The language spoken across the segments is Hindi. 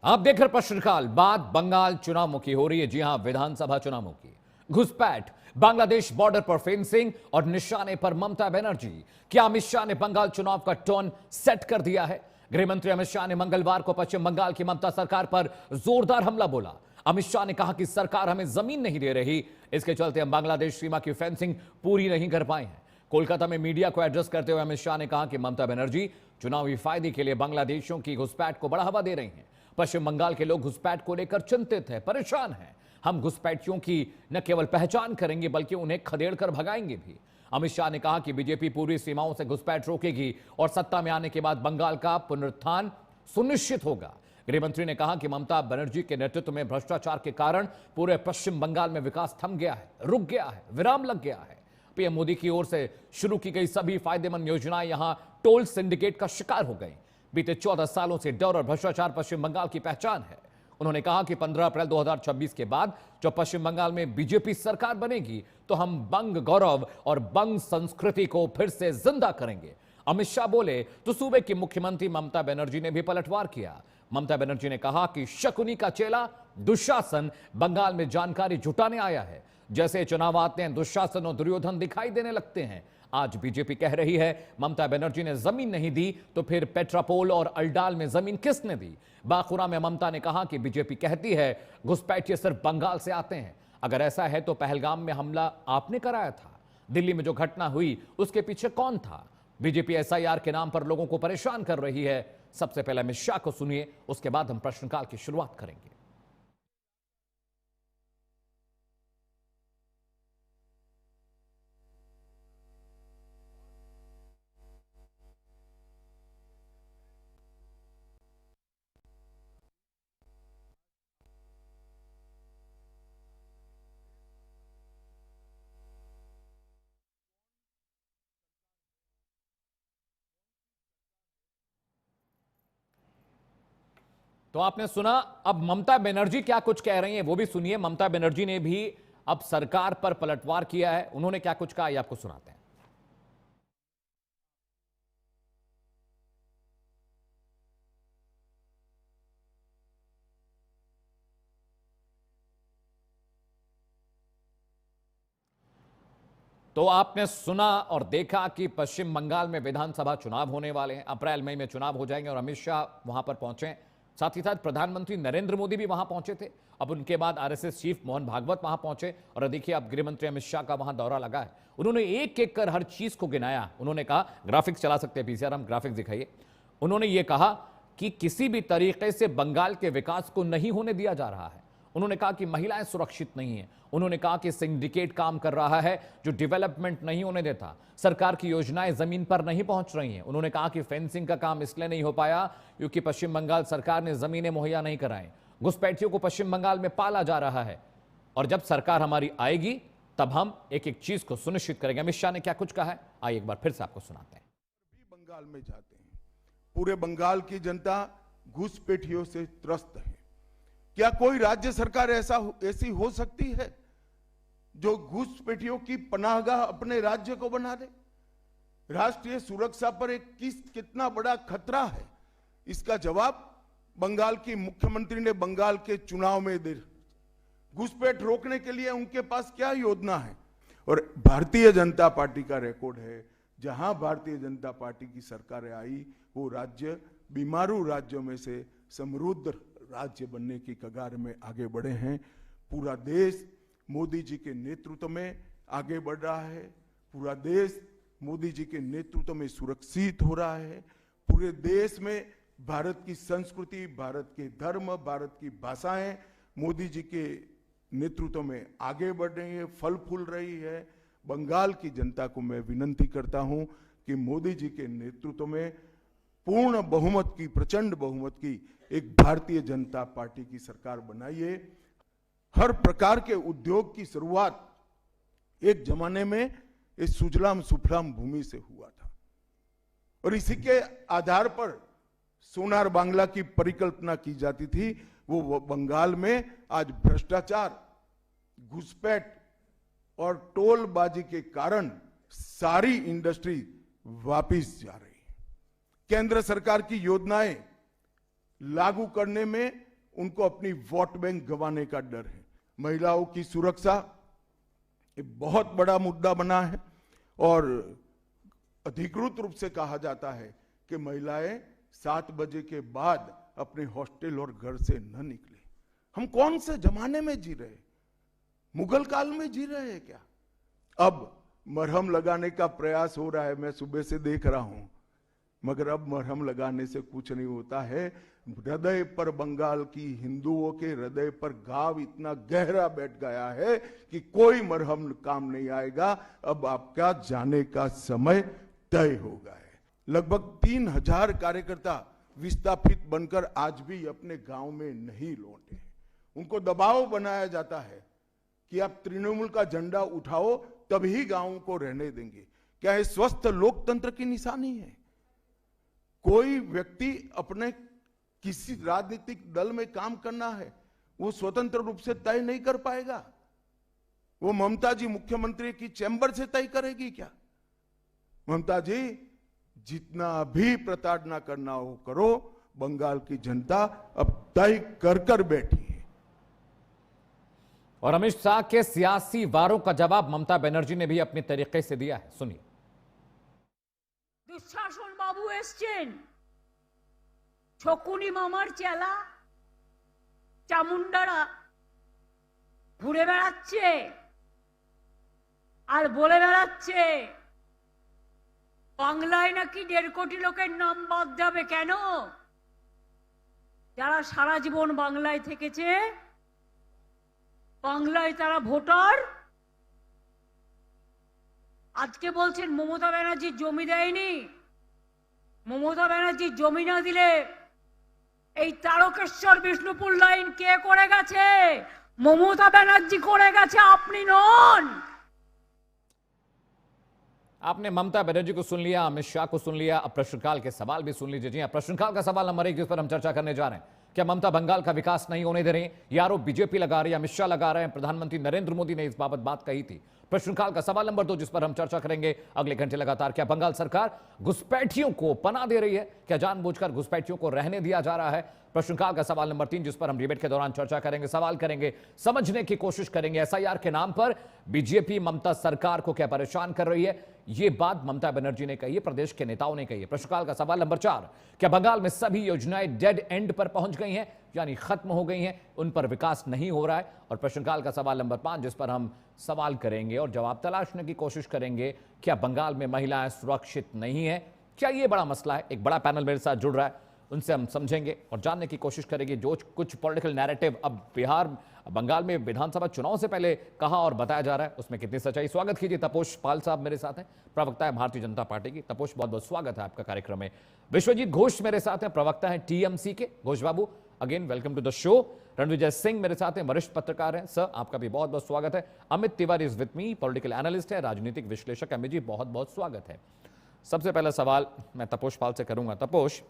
आप देख रहे प्रश्नकाल। बात बंगाल चुनावों की हो रही है। जी हां, विधानसभा चुनावों की। घुसपैठ, बांग्लादेश बॉर्डर पर फेंसिंग और निशाने पर ममता बनर्जी। क्या अमित शाह ने बंगाल चुनाव का टोन सेट कर दिया है? गृह मंत्री अमित शाह ने मंगलवार को पश्चिम बंगाल की ममता सरकार पर जोरदार हमला बोला। अमित शाह ने कहा कि सरकार हमें जमीन नहीं दे रही, इसके चलते हम बांग्लादेश सीमा की फेंसिंग पूरी नहीं कर पाए हैं। कोलकाता में मीडिया को एड्रेस करते हुए अमित शाह ने कहा कि ममता बनर्जी चुनावी फायदे के लिए बांग्लादेशियों की घुसपैठ को बढ़ावा दे रही हैं। पश्चिम बंगाल के लोग घुसपैठ को लेकर चिंतित हैं, परेशान हैं। हम घुसपैठियों की न केवल पहचान करेंगे बल्कि उन्हें खदेड़ कर भगाएंगे भी। अमित शाह ने कहा कि बीजेपी पूरी सीमाओं से घुसपैठ रोकेगी और सत्ता में आने के बाद बंगाल का पुनरुत्थान सुनिश्चित होगा। गृहमंत्री ने कहा कि ममता बनर्जी के नेतृत्व में भ्रष्टाचार के कारण पूरे पश्चिम बंगाल में विकास थम गया है, रुक गया है, विराम लग गया है। पीएम मोदी की ओर से शुरू की गई सभी फायदेमंद योजनाएं यहां टोल सिंडिकेट का शिकार हो गई। बीते 14 सालों से डर और भ्रष्टाचार पश्चिम बंगाल की पहचान है। उन्होंने कहा कि 15 अप्रैल 2026 के बाद जब पश्चिम बंगाल में बीजेपी सरकार बनेगी तो हम बंग गौरव और बंग संस्कृति को फिर से जिंदा करेंगे। अमित शाह बोले तो सूबे की मुख्यमंत्री ममता बनर्जी ने भी पलटवार किया। ममता बनर्जी ने कहा कि शकुनी का चेला दुशासन बंगाल में जानकारी जुटाने आया है। जैसे चुनाव आते हैं दुशासन और दुर्योधन दिखाई देने लगते हैं। आज बीजेपी कह रही है ममता बनर्जी ने जमीन नहीं दी तो फिर पेट्रापोल और अल्डाल में जमीन किसने दी? बांकुरा में ममता ने कहा कि बीजेपी कहती है घुसपैठिए सिर्फ बंगाल से आते हैं। अगर ऐसा है तो पहलगाम में हमला आपने कराया था। दिल्ली में जो घटना हुई उसके पीछे कौन था? बीजेपी एसआईआर के नाम पर लोगों को परेशान कर रही है। सबसे पहले अमित शाह को सुनिए, उसके बाद हम प्रश्नकाल की शुरुआत करेंगे। तो आपने सुना, अब ममता बनर्जी क्या कुछ कह रही हैं वो भी सुनिए। ममता बनर्जी ने भी अब सरकार पर पलटवार किया है। उन्होंने क्या कुछ कहा ये आपको सुनाते हैं। तो आपने सुना और देखा कि पश्चिम बंगाल में विधानसभा चुनाव होने वाले हैं। अप्रैल मई में चुनाव हो जाएंगे और अमित शाह वहां पर पहुंचे। साथ ही साथ प्रधानमंत्री नरेंद्र मोदी भी वहां पहुंचे थे। अब उनके बाद आरएसएस चीफ मोहन भागवत वहां पहुंचे और देखिए अब गृह मंत्री अमित शाह का वहां दौरा लगा है। उन्होंने एक एक कर हर चीज को गिनाया। उन्होंने कहा, ग्राफिक्स चला सकते हैं पीसीआर, हम ग्राफिक्स दिखाइए। उन्होंने ये कहा कि किसी भी तरीके से बंगाल के विकास को नहीं होने दिया जा रहा है। उन्होंने कहा कि महिलाएं सुरक्षित नहीं है। उन्होंने कहा कि सिंडिकेट काम कर रहा है जो डेवलपमेंट नहीं होने देता। सरकार की योजनाएं जमीन पर नहीं पहुंच रही हैं। उन्होंने कहा कि फेंसिंग का काम इसलिए नहीं हो पाया क्योंकि पश्चिम बंगाल सरकार ने जमीनें मुहैया नहीं कराई। घुसपैठियों को पश्चिम बंगाल में पाला जा रहा है और जब सरकार हमारी आएगी तब हम एक एक चीज को सुनिश्चित करेंगे। अमित शाह ने क्या कुछ कहा है आइए एक बार फिर से आपको सुनाते हैं। बंगाल में जाते हैं, पूरे बंगाल की जनता घुसपैठियों से त्रस्त है। क्या कोई राज्य सरकार ऐसी हो सकती है जो घुसपैठियों की पनाहगाह अपने राज्य को बना दे? राष्ट्रीय सुरक्षा पर एक कितना बड़ा खतरा है, इसका जवाब बंगाल की मुख्यमंत्री ने बंगाल के चुनाव में दे। घुसपैठ रोकने के लिए उनके पास क्या योजना है? और भारतीय जनता पार्टी का रिकॉर्ड है, जहां भारतीय जनता पार्टी की सरकार आई वो राज्य बीमारू राज्यों में से समृद्ध राज्य बनने की कगार में आगे बढ़े हैं। पूरा देश मोदी जी के नेतृत्व में आगे बढ़ रहा है। पूरा देश मोदी जी के नेतृत्व में सुरक्षित हो रहा है। पूरे देश में भारत की संस्कृति, भारत के धर्म, भारत की भाषाएं मोदी जी के नेतृत्व में आगे बढ़ रही है, फल फूल रही है। बंगाल की जनता को मैं विनती करता हूं कि मोदी जी के नेतृत्व में पूर्ण बहुमत की, प्रचंड बहुमत की एक भारतीय जनता पार्टी की सरकार बनाइए। हर प्रकार के उद्योग की शुरुआत एक जमाने में इस सुजलाम सुफलाम भूमि से हुआ था और इसी के आधार पर सोनार बांग्ला की परिकल्पना की जाती थी। वो बंगाल में आज भ्रष्टाचार, घुसपैठ और टोलबाजी के कारण सारी इंडस्ट्री वापिस जा रही है। केंद्र सरकार की योजनाएं लागू करने में उनको अपनी वोट बैंक गंवाने का डर है। महिलाओं की सुरक्षा एक बहुत बड़ा मुद्दा बना है और अधिकृत रूप से कहा जाता है कि महिलाएं 7 बजे के बाद अपने हॉस्टल और घर से न निकले। हम कौन से जमाने में जी रहे? मुगल काल में जी रहे हैं क्या? अब मरहम लगाने का प्रयास हो रहा है, मैं सुबह से देख रहा हूं, मगर अब मरहम लगाने से कुछ नहीं होता है। हृदय पर, बंगाल की हिंदुओं के हृदय पर घाव इतना गहरा बैठ गया है कि कोई मरहम काम नहीं आएगा। अब आपका जाने का समय तय हो गया है। लगभग 3000 कार्यकर्ता विस्थापित बनकर आज भी अपने गांव में नहीं लौटे। उनको दबाव बनाया जाता है कि आप तृणमूल का झंडा उठाओ तभी गांवों को रहने देंगे। क्या ये स्वस्थ लोकतंत्र की निशानी है? कोई व्यक्ति अपने किसी राजनीतिक दल में काम करना है, वो स्वतंत्र रूप से तय नहीं कर पाएगा? वो ममता जी मुख्यमंत्री की चैम्बर से तय करेगी क्या? ममता जी, जितना भी प्रताड़ना करना हो करो, बंगाल की जनता अब तय कर बैठी है। और अमित शाह के सियासी वारों का जवाब ममता बनर्जी ने भी अपने तरीके से दिया है, सुनिए। दुशासन बाबू एसছেন, ছকুনি মামার চেলা চামুন্ডারা ঘুরে বেড়াচ্ছে আর বলে বেড়াচ্ছে বাংলায় নাকি 1.5 কোটি লোকের নাম বাদ যাবে। কেন? যারা সারা জীবন বাংলায় থেকেছে, বাংলায় তারা ভোটার। আজকে বলছেন মমতা ব্যানার্জি জমি দেয়নি। মমতা ব্যানার্জি জমি না দিলে এই তারকেশ্বর বিষ্ণুপুর লাইন কে করে গেছে? মমতা ব্যানার্জি করে গেছে, আপনি নন। आपने ममता बनर्जी को सुन लिया, अमित शाह को सुन लिया, अब प्रश्नकाल के सवाल भी सुन लीजिए। जी हां, प्रश्नकाल का सवाल नंबर 1 जिस पर हम चर्चा करने जा रहे हैं, क्या ममता बंगाल का विकास नहीं होने दे रही? ये आरोप बीजेपी लगा रही है, अमित शाह लगा रहे हैं, प्रधानमंत्री नरेंद्र मोदी ने इस बाबत बात कही थी। प्रश्नकाल का सवाल नंबर 2 जिस पर हम चर्चा करेंगे अगले घंटे लगातार, क्या बंगाल सरकार घुसपैठियों को पनाह दे रही है? क्या जानबूझकर घुसपैठियों को रहने दिया जा रहा है? प्रश्नकाल का सवाल नंबर 3 जिस पर हम डिबेट के दौरान चर्चा करेंगे, सवाल करेंगे, समझने की कोशिश करेंगे एसआईआर के नाम पर बीजेपी ममता सरकार को क्या परेशान कर रही है। यह बात ममता बनर्जी ने कही है, प्रदेश के नेताओं ने कही है। प्रश्नकाल का सवाल नंबर 4, क्या बंगाल में सभी योजनाएं डेड एंड पर पहुंच गई हैं, यानी खत्म हो गई हैं, उन पर विकास नहीं हो रहा है? और प्रश्नकाल का सवाल नंबर 5 जिस पर हम सवाल करेंगे और जवाब तलाशने की कोशिश करेंगे, क्या बंगाल में महिलाएं सुरक्षित नहीं है? क्या यह बड़ा मसला है? एक बड़ा पैनल मेरे साथ जुड़ रहा है, उनसे हम समझेंगे और जानने की कोशिश करेंगे जो कुछ पॉलिटिकल नैरेटिव अब बंगाल में विधानसभा चुनाव से पहले कहा और बताया जा रहा है, उसमें कितनी सच्चाई। स्वागत कीजिए, तपोष पाल साहब मेरे साथ हैं, प्रवक्ता है भारतीय जनता पार्टी की। तपोष, बहुत बहुत स्वागत है आपका कार्यक्रम में। विश्वजीत घोष मेरे साथ हैं, प्रवक्ता है टीएमसी के। घोष बाबू, again welcome to the show. Ranvijay Singh मेरे साथ हैं, वरिष्ठ पत्रकार हैं, सर आपका भी बहुत बहुत स्वागत है। Amit Tiwari is with me, political analyst है, राजनीतिक विश्लेषक। अमित जी, बहुत बहुत स्वागत है। सबसे पहला सवाल मैं तपोष पाल से करूंगा। तपोष,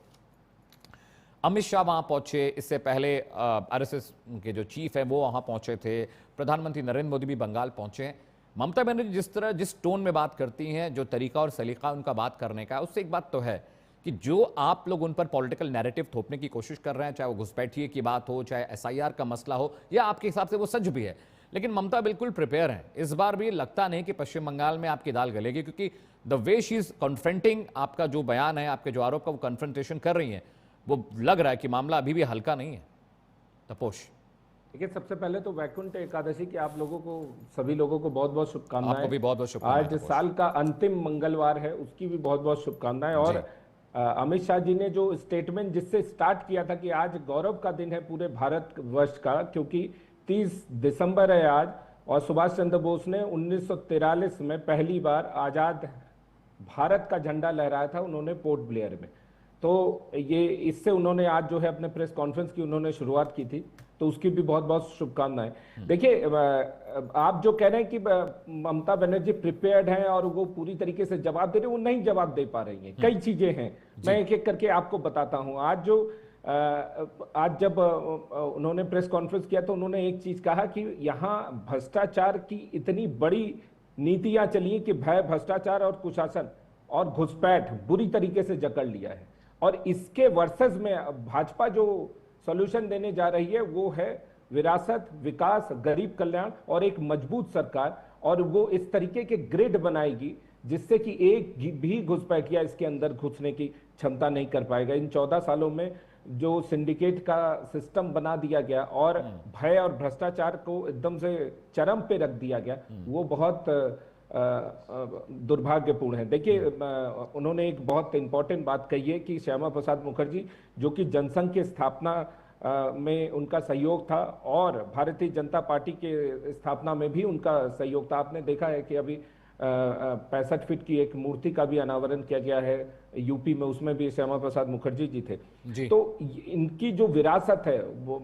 अमित शाह वहां पहुंचे, इससे पहले आरएसएस के जो चीफ है वो वहां पहुंचे थे, प्रधानमंत्री नरेंद्र मोदी भी बंगाल पहुंचे हैं। ममता बनर्जी जिस टोन में बात करती हैं, जो तरीका और सलीका उनका बात करने का, उससे एक बात तो है कि जो आप लोग उन पर पॉलिटिकल नैरेटिव थोपने की कोशिश कर रहे हैं, चाहे वो घुसपैठिए की बात हो, चाहे एसआईआर का मसला हो, या आपके हिसाब से वो सच भी है, लेकिन ममता बिल्कुल प्रिपेयर हैं। इस बार भी लगता नहीं कि पश्चिम बंगाल में आपकी दाल गलेगी, क्योंकि द वे शी इज कॉन्फ्रंटिंग, आपका जो बयान है, आपके जो आरोप का वो कन्फ्रंटेशन कर रही है, वो लग रहा है कि मामला अभी भी हल्का नहीं है। तपोष, देखिए, सबसे पहले तो वैकुंठ एकादशी की आप लोगों को, सभी लोगों को बहुत बहुत शुभकामनाएं। आपको भी बहुत बहुत शुभकामनाएं। आज साल का अंतिम मंगलवार है, उसकी भी बहुत बहुत शुभकामनाएं। और अमित शाह जी ने जो स्टेटमेंट जिससे स्टार्ट किया था कि आज गौरव का दिन है पूरे भारतवर्ष का, क्योंकि 30 दिसंबर है आज, और सुभाष चंद्र बोस ने 1943 में पहली बार आजाद भारत का झंडा लहराया था उन्होंने पोर्ट ब्लेयर में। तो ये इससे उन्होंने आज जो है अपने प्रेस कॉन्फ्रेंस की उन्होंने शुरुआत की थी, तो उसकी भी बहुत बहुत शुभकामनाएं। देखिए, आप जो कह रहे हैं कि ममता बनर्जी प्रिपेयर्ड हैं और वो पूरी तरीके से जवाब दे रहे हैं, वो नहीं जवाब दे पा रही हैं। कई चीजें हैं, मैं एक एक करके आपको बताता हूं। आज जब उन्होंने प्रेस कॉन्फ्रेंस किया तो उन्होंने एक चीज कहा कि यहाँ भ्रष्टाचार की इतनी बड़ी नीतियां चली कि भय, भ्रष्टाचार और कुशासन और घुसपैठ बुरी तरीके से जकड़ लिया है, और इसके वर्सेस में भाजपा जो सॉल्यूशन देने जा रही है वो है विरासत, विकास, गरीब कल्याण और एक मजबूत सरकार। और वो इस तरीके के ग्रिड बनाएगी जिससे कि एक भी घुसपैठिया इसके अंदर घुसने की क्षमता नहीं कर पाएगा। इन 14 सालों में जो सिंडिकेट का सिस्टम बना दिया गया और भय और भ्रष्टाचार को एकदम से चरम पे रख दिया गया, वो बहुत दुर्भाग्यपूर्ण है। देखिए, उन्होंने एक बहुत इंपॉर्टेंट बात कही है कि श्यामा प्रसाद मुखर्जी, जो कि जनसंघ की स्थापना में उनका सहयोग था और भारतीय जनता पार्टी के स्थापना में भी उनका सहयोग था। आपने देखा है कि अभी 65 फीट की एक मूर्ति का भी अनावरण किया गया है यूपी में, उसमें भी श्यामा प्रसाद मुखर्जी जी थे जी। तो इनकी जो विरासत है वो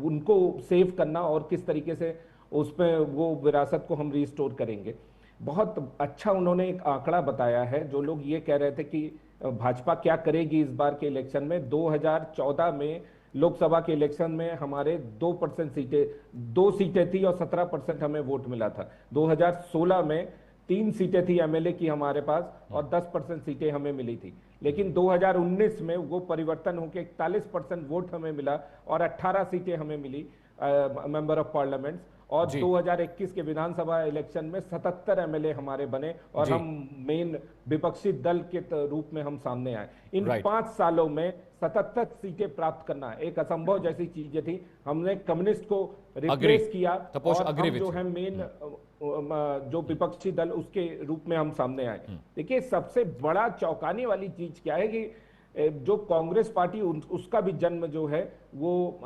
उनको सेव करना और किस तरीके से उसमें वो विरासत को हम रिस्टोर करेंगे, बहुत अच्छा उन्होंने एक आंकड़ा बताया है। जो लोग ये कह रहे थे कि भाजपा क्या करेगी इस बार के इलेक्शन में, 2014 में लोकसभा के इलेक्शन में हमारे 2% सीटें, 2 सीटें थी और 17% हमें वोट मिला था। 2016 में 3 सीटें थी एमएलए की हमारे पास और 10% सीटें हमें मिली थी। लेकिन 2019 में वो परिवर्तन होकर 41% वोट हमें मिला और 18 सीटें हमें मिली मेंबर ऑफ पार्लियामेंट। और 2021 के विधानसभा इलेक्शन में 77 एमएलए हमारे बने और हम मेन विपक्षी दल के रूप में हम सामने आए। इन 5 सालों में 77 सीटें प्राप्त करना एक असंभव जैसी चीजें थी। हमने कम्युनिस्ट को रिप्लेस किया और हम जो है मेन जो विपक्षी दल उसके रूप में हम सामने आए। देखिए, सबसे बड़ा चौंकाने वाली चीज क्या है कि जो कांग्रेस पार्टी उसका भी जन्म जो है वो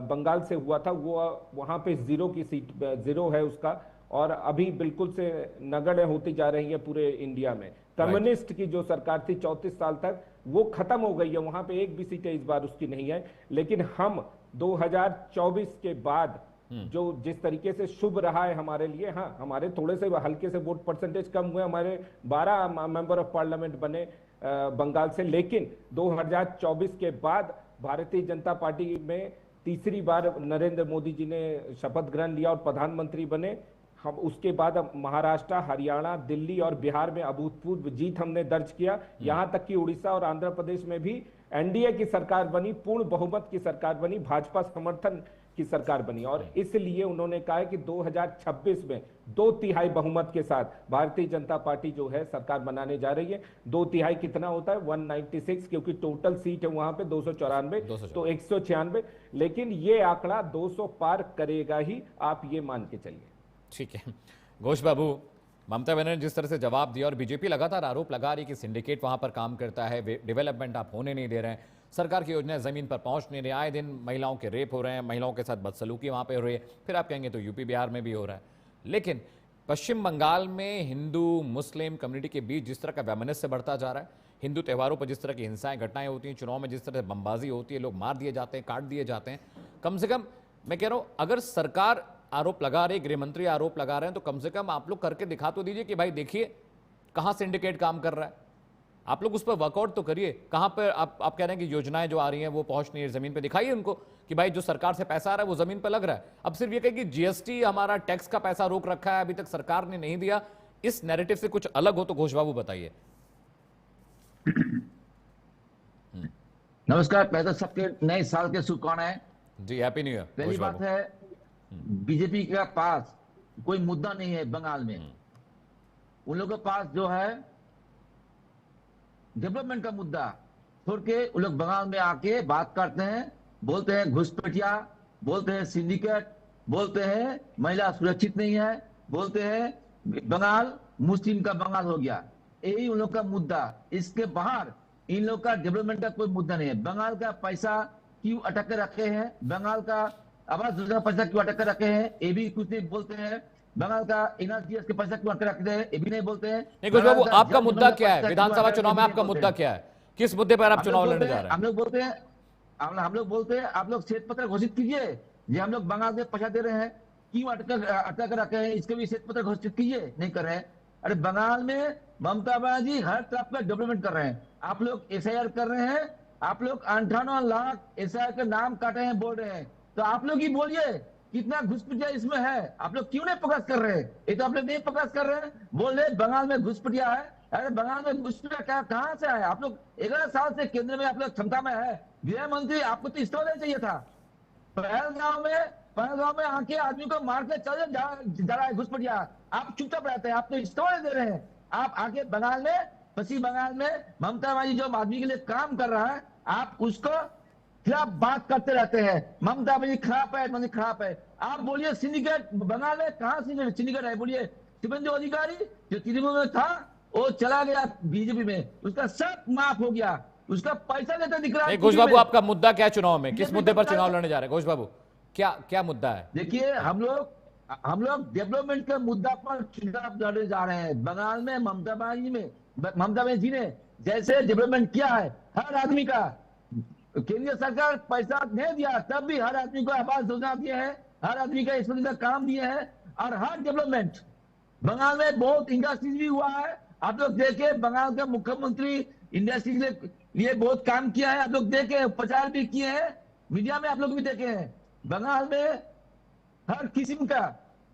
बंगाल से हुआ था, वो वहां पे 0 की सीट 0 है उसका, और अभी बिल्कुल से नगण्य होती जा रही है पूरे इंडिया में। कम्युनिस्ट की जो सरकार थी 34 साल तक, वो खत्म हो गई है, वहां पे एक भी सीटें इस बार उसकी नहीं है। लेकिन हम 2024 के बाद जो जिस तरीके से शुभ रहा है हमारे लिए, हाँ हमारे थोड़े से हल्के से वोट परसेंटेज कम हुए, हमारे 12 मेंबर ऑफ पार्लियामेंट बने बंगाल से, लेकिन 2024 के बाद भारतीय जनता पार्टी में तीसरी बार नरेंद्र मोदी जी ने शपथ ग्रहण लिया और प्रधानमंत्री बने। हम उसके बाद महाराष्ट्र, हरियाणा, दिल्ली और बिहार में अभूतपूर्व जीत हमने दर्ज किया। यहां तक कि उड़ीसा और आंध्र प्रदेश में भी एनडीए की सरकार बनी, पूर्ण बहुमत की सरकार बनी, भाजपा समर्थन की सरकार बनी। और इसलिए उन्होंने कहा है कि 2026 में 2/3 बहुमत के साथ भारतीय जनता पार्टी जो है सरकार बनाने जा रही है। 2/3 कितना होता है? 196, क्योंकि टोटल सीट है वहां पे 294, तो 196, लेकिन ये आंकड़ा 200 पार करेगा ही, आप ये मान के चलिए। ठीक है घोष बाबू, ममता बनर्जी ने जिस तरह से जवाब दिया और बीजेपी लगातार आरोप लगा रही कि सिंडिकेट वहां पर काम करता है, डेवलपमेंट आप होने नहीं दे रहे हैं, सरकार की योजनाएं जमीन पर पहुंच नहीं रही, आए दिन महिलाओं के रेप हो रहे हैं, महिलाओं के साथ बदसलूकी वहां पे हो रही है, फिर आप कहेंगे तो यूपी बिहार में भी हो रहा है। लेकिन पश्चिम बंगाल में हिंदू मुस्लिम कम्युनिटी के बीच जिस तरह का वैमनस्य बढ़ता जा रहा है, हिंदू त्योहारों पर जिस तरह की हिंसाएं घटनाएं होती हैं, चुनाव में जिस तरह से बमबाजी होती है, लोग मार दिए जाते हैं, काट दिए जाते हैं, कम से कम मैं कह रहा हूं अगर सरकार आरोप लगा रही, गृह मंत्री आरोप लगा रहे हैं, तो कम से कम आप लोग करके दिखा तो दीजिए कि भाई देखिए कहां सिंडिकेट काम कर रहा है, आप लोग उस पर वर्कआउट तो करिए। कहां पर आप कह रहे हैं कि योजनाएं जो आ रही हैं वो पहुंच नहीं है जमीन पे, दिखाइए उनको कि भाई जो सरकार से पैसा आ रहा है वो जमीन पे लग रहा है। अब सिर्फ ये कहे कि जीएसटी हमारा टैक्स का पैसा रोक रखा है, अभी तक सरकार ने नहीं दिया, इस नैरेटिव से कुछ अलग हो तो घोष बाबू बताइए। नमस्कार, पहले सबके नए साल के शुभकामनाएं जी, हैप्पी न्यू ईयर। पहली बात है, बीजेपी के पास कोई मुद्दा नहीं है बंगाल में। उन लोगों के पास जो है डेवलपमेंट का मुद्दा छोड़ के उन लोग बंगाल में आके बात करते हैं, बोलते हैं घुसपैठिया, बोलते हैं सिंडिकेट, बोलते हैं महिला सुरक्षित नहीं है, बोलते हैं बंगाल मुस्लिम का बंगाल हो गया, यही उन लोग का मुद्दा। इसके बाहर इन लोग का डेवलपमेंट का कोई मुद्दा नहीं है। बंगाल का पैसा क्यों अटक के रखे हैं, बंगाल का आवास योजना का पैसा क्यों अटक के रखे हैं, ये भी कुछ नहीं बोलते हैं। बंगाल का एनआरजीएस के पैसा क्यों अटक रखते हैं, ये भी नहीं बोलते हैं। नहीं घोष बाबू, आपका मुद्दा क्या है विधानसभा चुनाव में? आपका मुद्दा क्या है, किस मुद्दे पर आप चुनाव लड़ने जा रहे हैं? हम लोग बोलते हैं आप लोग श्वेत पत्र घोषित कीजिए, ये हम लोग बंगाल में पैसा दे रहे हैं, क्यों अटक कर रखे हैं, इसके भी श्वेत पत्र घोषित कीजिए, नहीं कर रहे हैं। अरे बंगाल में ममता बनर्जी हर तरफ का डेवलपमेंट कर रहे हैं, आप लोग एसआईआर कर रहे हैं, आप लोग 58 लाख एसआईआर के नाम काटे हैं बोल रहे हैं, तो आप लोग ही बोलिए कितना घुसपैठिया इसमें है, आप लोग क्यों नहीं प्रकाश कर रहे हैं? ये तो आप लोग नहीं प्रकाश कर रहे हैं, बोल रहे बंगाल में घुसपैठिया है। अरे बंगाल में घुसपैठिया कहां से आया? आप लोग 11 साल से केंद्र में आप लोग क्षमता में है, गृह मंत्री आपको तो इस्तीफा देना चाहिए था। पहलगांव में आके आदमी को मार के चले जा रहा है घुसपैठिया, आप चुपचाप रहते हैं, आप तो इस्तीफा दे रहे हैं। आप आके बंगाल में, पश्चिम बंगाल में ममता बनर्जी जो आदमी के लिए काम कर रहा है, आप उसको खिलाफ बात करते रहते हैं। ममता बनर्जी खराब है, मंत्री खराब है। आप बोलिए सिंडिकेट बंगाल में कहां सिंडिकेट है, बोलिए। शुभेंदु अधिकारी जो तृणमूल में था वो चला गया बीजेपी में, उसका सब माफ हो गया, उसका पैसा देता दिख रहा है। घोष बाबू, आपका मुद्दा क्या चुनाव में, किस मुद्दे पर चुनाव लड़ने जा रहे हैं घोष बाबू, क्या मुद्दा है? देखिए, हम लोग डेवलपमेंट के मुद्दा पर चुनाव लड़ने जा रहे हैं। बंगाल में ममता बनर्जी ने जैसे डेवलपमेंट किया है, हर आदमी का, केंद्रीय सरकार पैसा नहीं दिया तब भी हर आदमी को आवास योजना दिए हैं, हर आदमी का स्कूल का काम दिए हैं, और हर डेवलपमेंट बंगाल में बहुत इंडस्ट्रीज भी हुआ है। आप लोग देखे, बंगाल का मुख्यमंत्री इंडस्ट्री के लिए बहुत काम किया है, आप लोग देखे, प्रचार भी किए हैं, मीडिया में आप लोग भी देखे हैं। बंगाल में हर किस्म का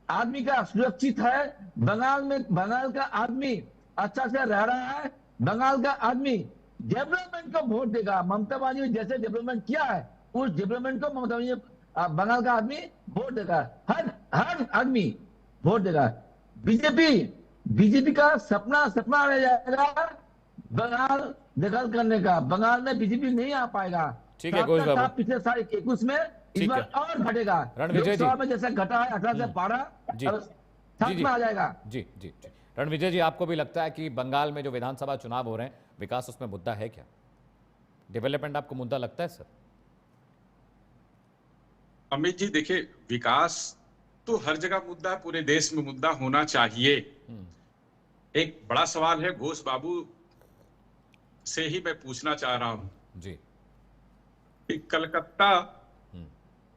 आदमी का सुरक्षित है। बंगाल का आदमी अच्छा से रह रहा है। बंगाल का आदमी डेवलपमेंट को वोट देगा। ममता बनर्जी ने जैसे डेवलपमेंट किया है, उस डेवलपमेंट को ममता बनर्जी बंगाल का आदमी वोट देगा, हर आदमी वोट देगा। बीजेपी का सपना रह जाएगा बंगाल दखल करने का। बंगाल में बीजेपी नहीं आ पाएगा। ठीक है घोष बाबू, पिछले साल 21 में इस बार और घटेगा। रणविजय जी में जैसा घटा है 18 से 12 साथ में आ जाएगा। जी। रणविजय जी, आपको भी लगता है कि बंगाल में जो विधानसभा चुनाव हो रहे हैं, विकास उसमें मुद्दा है क्या? डेवलपमेंट आपको मुद्दा लगता है सर? अमित जी, देखिए, विकास तो हर जगह मुद्दा है, पूरे देश में मुद्दा होना चाहिए। एक बड़ा सवाल है घोष बाबू से ही मैं पूछना चाह रहा हूं जी कि कलकत्ता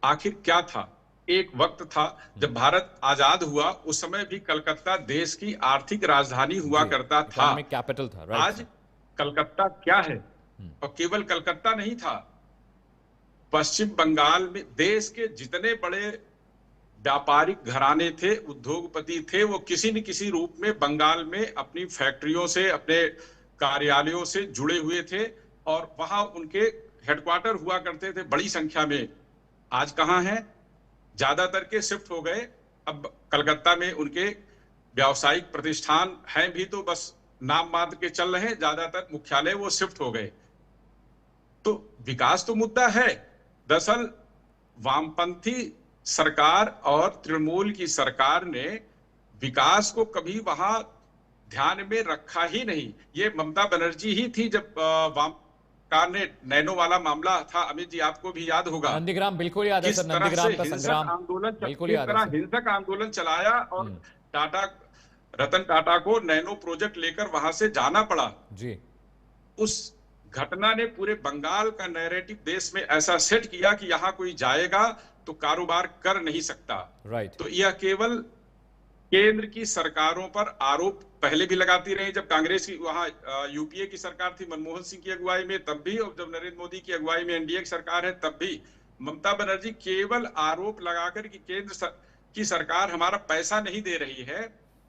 आखिर क्या था? एक वक्त था जब भारत आजाद हुआ, उस समय भी कलकत्ता देश की आर्थिक राजधानी हुआ करता था, कैपिटल था। आज कलकत्ता क्या है? और केवल कलकत्ता नहीं था, पश्चिम बंगाल में देश के जितने बड़े व्यापारिक घराने थे, उद्योगपति थे, वो किसी न किसी रूप में बंगाल में अपनी फैक्ट्रियों से, अपने कार्यालयों से जुड़े हुए थे, और वहां उनके हेडक्वार्टर हुआ करते थे बड़ी संख्या में। आज कहां हैं? ज्यादातर के शिफ्ट हो गए। अब कलकत्ता में उनके व्यावसायिक प्रतिष्ठान हैं भी तो बस नाम मात्र के चल रहे हैं, ज्यादातर मुख्यालय वो शिफ्ट हो गए। तो विकास तो मुद्दा है। दरअसल वामपंथी सरकार और तृणमूल की सरकार ने विकास को कभी वहां ध्यान में रखा ही नहीं। ये ममता बनर्जी ही थी, जब वाम सरकार ने नैनो वाला मामला था, अमित जी आपको भी याद होगा, नंदीग्राम, बिल्कुल याद है सर, नंदीग्राम का संग्राम बिल्कुल याद है। हिंसक आंदोलन चलाया और रतन टाटा को नैनो प्रोजेक्ट लेकर वहां से जाना पड़ा जी। उस घटना ने पूरे बंगाल का नैरेटिव देश में ऐसा सेट किया कि यहां कोई जाएगा तो कारोबार कर नहीं सकता। राइट। तो यह केवल केंद्र की सरकारों पर आरोप पहले भी लगाती रही, जब कांग्रेस की वहां यूपीए की सरकार थी मनमोहन सिंह की अगुवाई में, तब भी, और जब नरेंद्र मोदी की अगुवाई में एनडीए की सरकार है तब भी ममता बनर्जी केवल आरोप लगाकर कि केंद्र की सरकार हमारा पैसा नहीं दे रही है,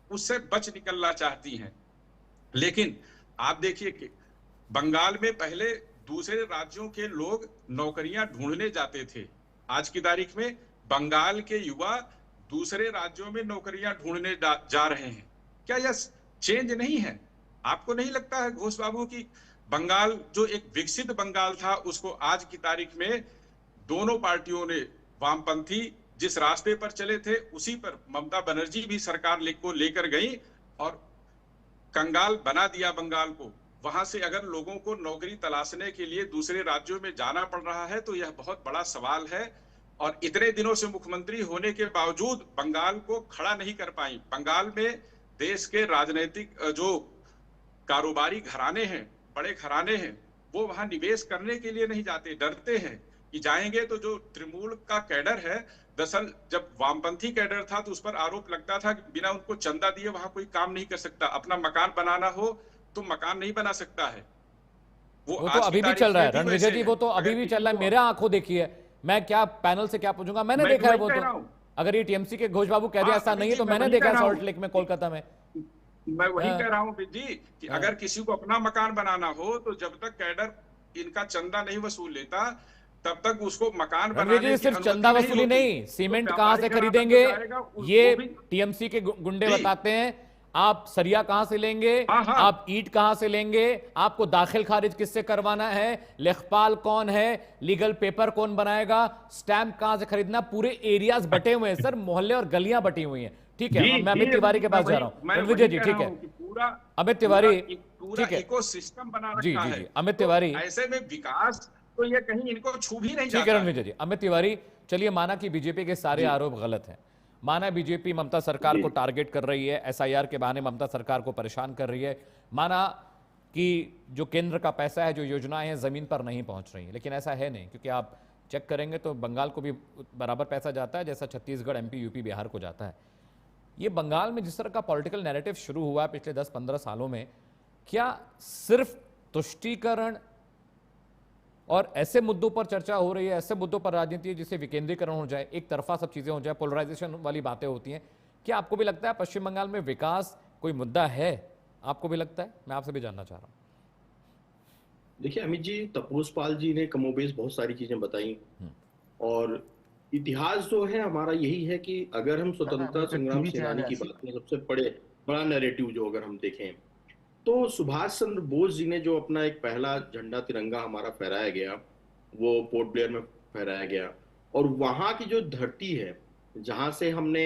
उससे बच निकलना चाहती हैं। लेकिन आप देखिए कि बंगाल में पहले दूसरे राज्यों के लोग नौकरियां ढूंढने जाते थे, आज की तारीख में बंगाल के युवा दूसरे राज्यों में नौकरियां ढूंढने जा रहे हैं। क्या यह चेंज नहीं है? आपको नहीं लगता है घोष बाबू की बंगाल जो एक विकसित बंगाल था, उसको आज की तारीख में दोनों पार्टियों ने, वामपंथी जिस रास्ते पर चले थे उसी पर ममता बनर्जी भी सरकार को लेकर गई और कंगाल बना दिया बंगाल को। वहां से अगर लोगों को नौकरी तलाशने के लिए दूसरे राज्यों में जाना पड़ रहा है तो यह बहुत बड़ा सवाल है। और इतने दिनों से मुख्यमंत्री होने के बावजूद बंगाल को खड़ा नहीं कर पाई। बंगाल में देश के राजनीतिक जो कारोबारी घराने हैं, बड़े घराने हैं, वो वहां निवेश करने के लिए नहीं जाते, डरते हैं कि जाएंगे तो जो तृणमूल का कैडर है, दरअसल जब वामपंथी कैडर था तो उस पर आरोप लगता था कि बिना उनको चंदा दिए वहां कोई काम नहीं कर सकता, अपना मकान बनाना हो तो मकान नहीं बना सकता है। वो तो अभी भी चल रहा है रणविजय जी, वो तो अभी भी चल रहा है। मेरे आंखों देखी है, मैं क्या पैनल से क्या पूछूंगा, मैंने देखा है वो तो। अगर ये टीएमसी के घोष बाबू कह दिया ऐसा नहीं है तो मैंने देखा सॉल्ट लेक में, कोलकाता में। मैं वही कह रहा हूँ जी कि अगर किसी को अपना मकान बनाना हो तो जब तक कैडर इनका चंदा नहीं वसूल लेता, तब तक उसको मकान रणवीर बनाने जी, की सिर्फ अनुमति चंदा नहीं वसूली होती। नहीं, सीमेंट तो कहां से व्यापारी खरीदेंगे ग्राहक जाएगा, ये वो भी टीएमसी के गुंडे जी। बताते हैं। आप सरिया कहां से लेंगे, हाँ, हाँ। आप ईंट कहां से लेंगे, आपको दाखिल खारिज किससे करवाना है, लेखपाल कौन है, लीगल पेपर कौन बनाएगा, स्टैंप कहां से खरीदना, पूरे एरियाज बटे हुए हैं सर, मोहल्ले और गलियां बटी हुई हैं। ठीक है, मैं अमित तिवारी के पास जा रहा हूं। रणविजय जी, ठीक है, पूरा अमित तिवारी, पूरा ठीक है, इकोसिस्टम बना जी रखा जी है। जी, अमित तो तिवारी, ऐसे में विकास तो ये कहीं इनको छू भी नहीं ठीक है जाता है। रणविजय जी। अमित तिवारी, चलिए माना कि बीजेपी के सारे आरोप गलत हैं, माना बीजेपी ममता सरकार को टारगेट कर रही है, एसआईआर के बहाने ममता सरकार को परेशान कर रही है, माना कि जो केंद्र का पैसा है, जो योजनाएं हैं, जमीन पर नहीं पहुंच रही है, लेकिन ऐसा है नहीं, क्योंकि आप चेक करेंगे तो बंगाल को भी बराबर पैसा जाता है जैसा छत्तीसगढ़, एमपी, यूपी, बिहार को जाता है। ये बंगाल में जिस तरह का पॉलिटिकल नैरेटिव शुरू हुआ है पिछले 10-15 सालों में, क्या सिर्फ तुष्टीकरण और ऐसे मुद्दों पर चर्चा हो रही है, ऐसे मुद्दों पर राजनीति है जिससे विकेंद्रीकरण हो जाए, एक तरफा सब चीजें हो जाए, पोलराइजेशन वाली बातें होती हैं, क्या आपको भी लगता है पश्चिम बंगाल में विकास कोई मुद्दा है? आपको भी लगता है? मैं आपसे भी जानना चाह रहा हूं। देखिए अमित जी, तपोज पाल जी ने कमोबेश बहुत सारी चीजें बताई, और इतिहास जो है हमारा यही है कि अगर हम स्वतंत्रता संग्राम सेनानी की बात करें, सबसे बड़ा नैरेटिव जो अगर हम देखें तो सुभाष चंद्र बोस जी ने जो अपना एक पहला झंडा तिरंगा हमारा फहराया गया, वो पोर्ट ब्लेयर में फहराया गया, और वहां की जो धरती है जहां से हमने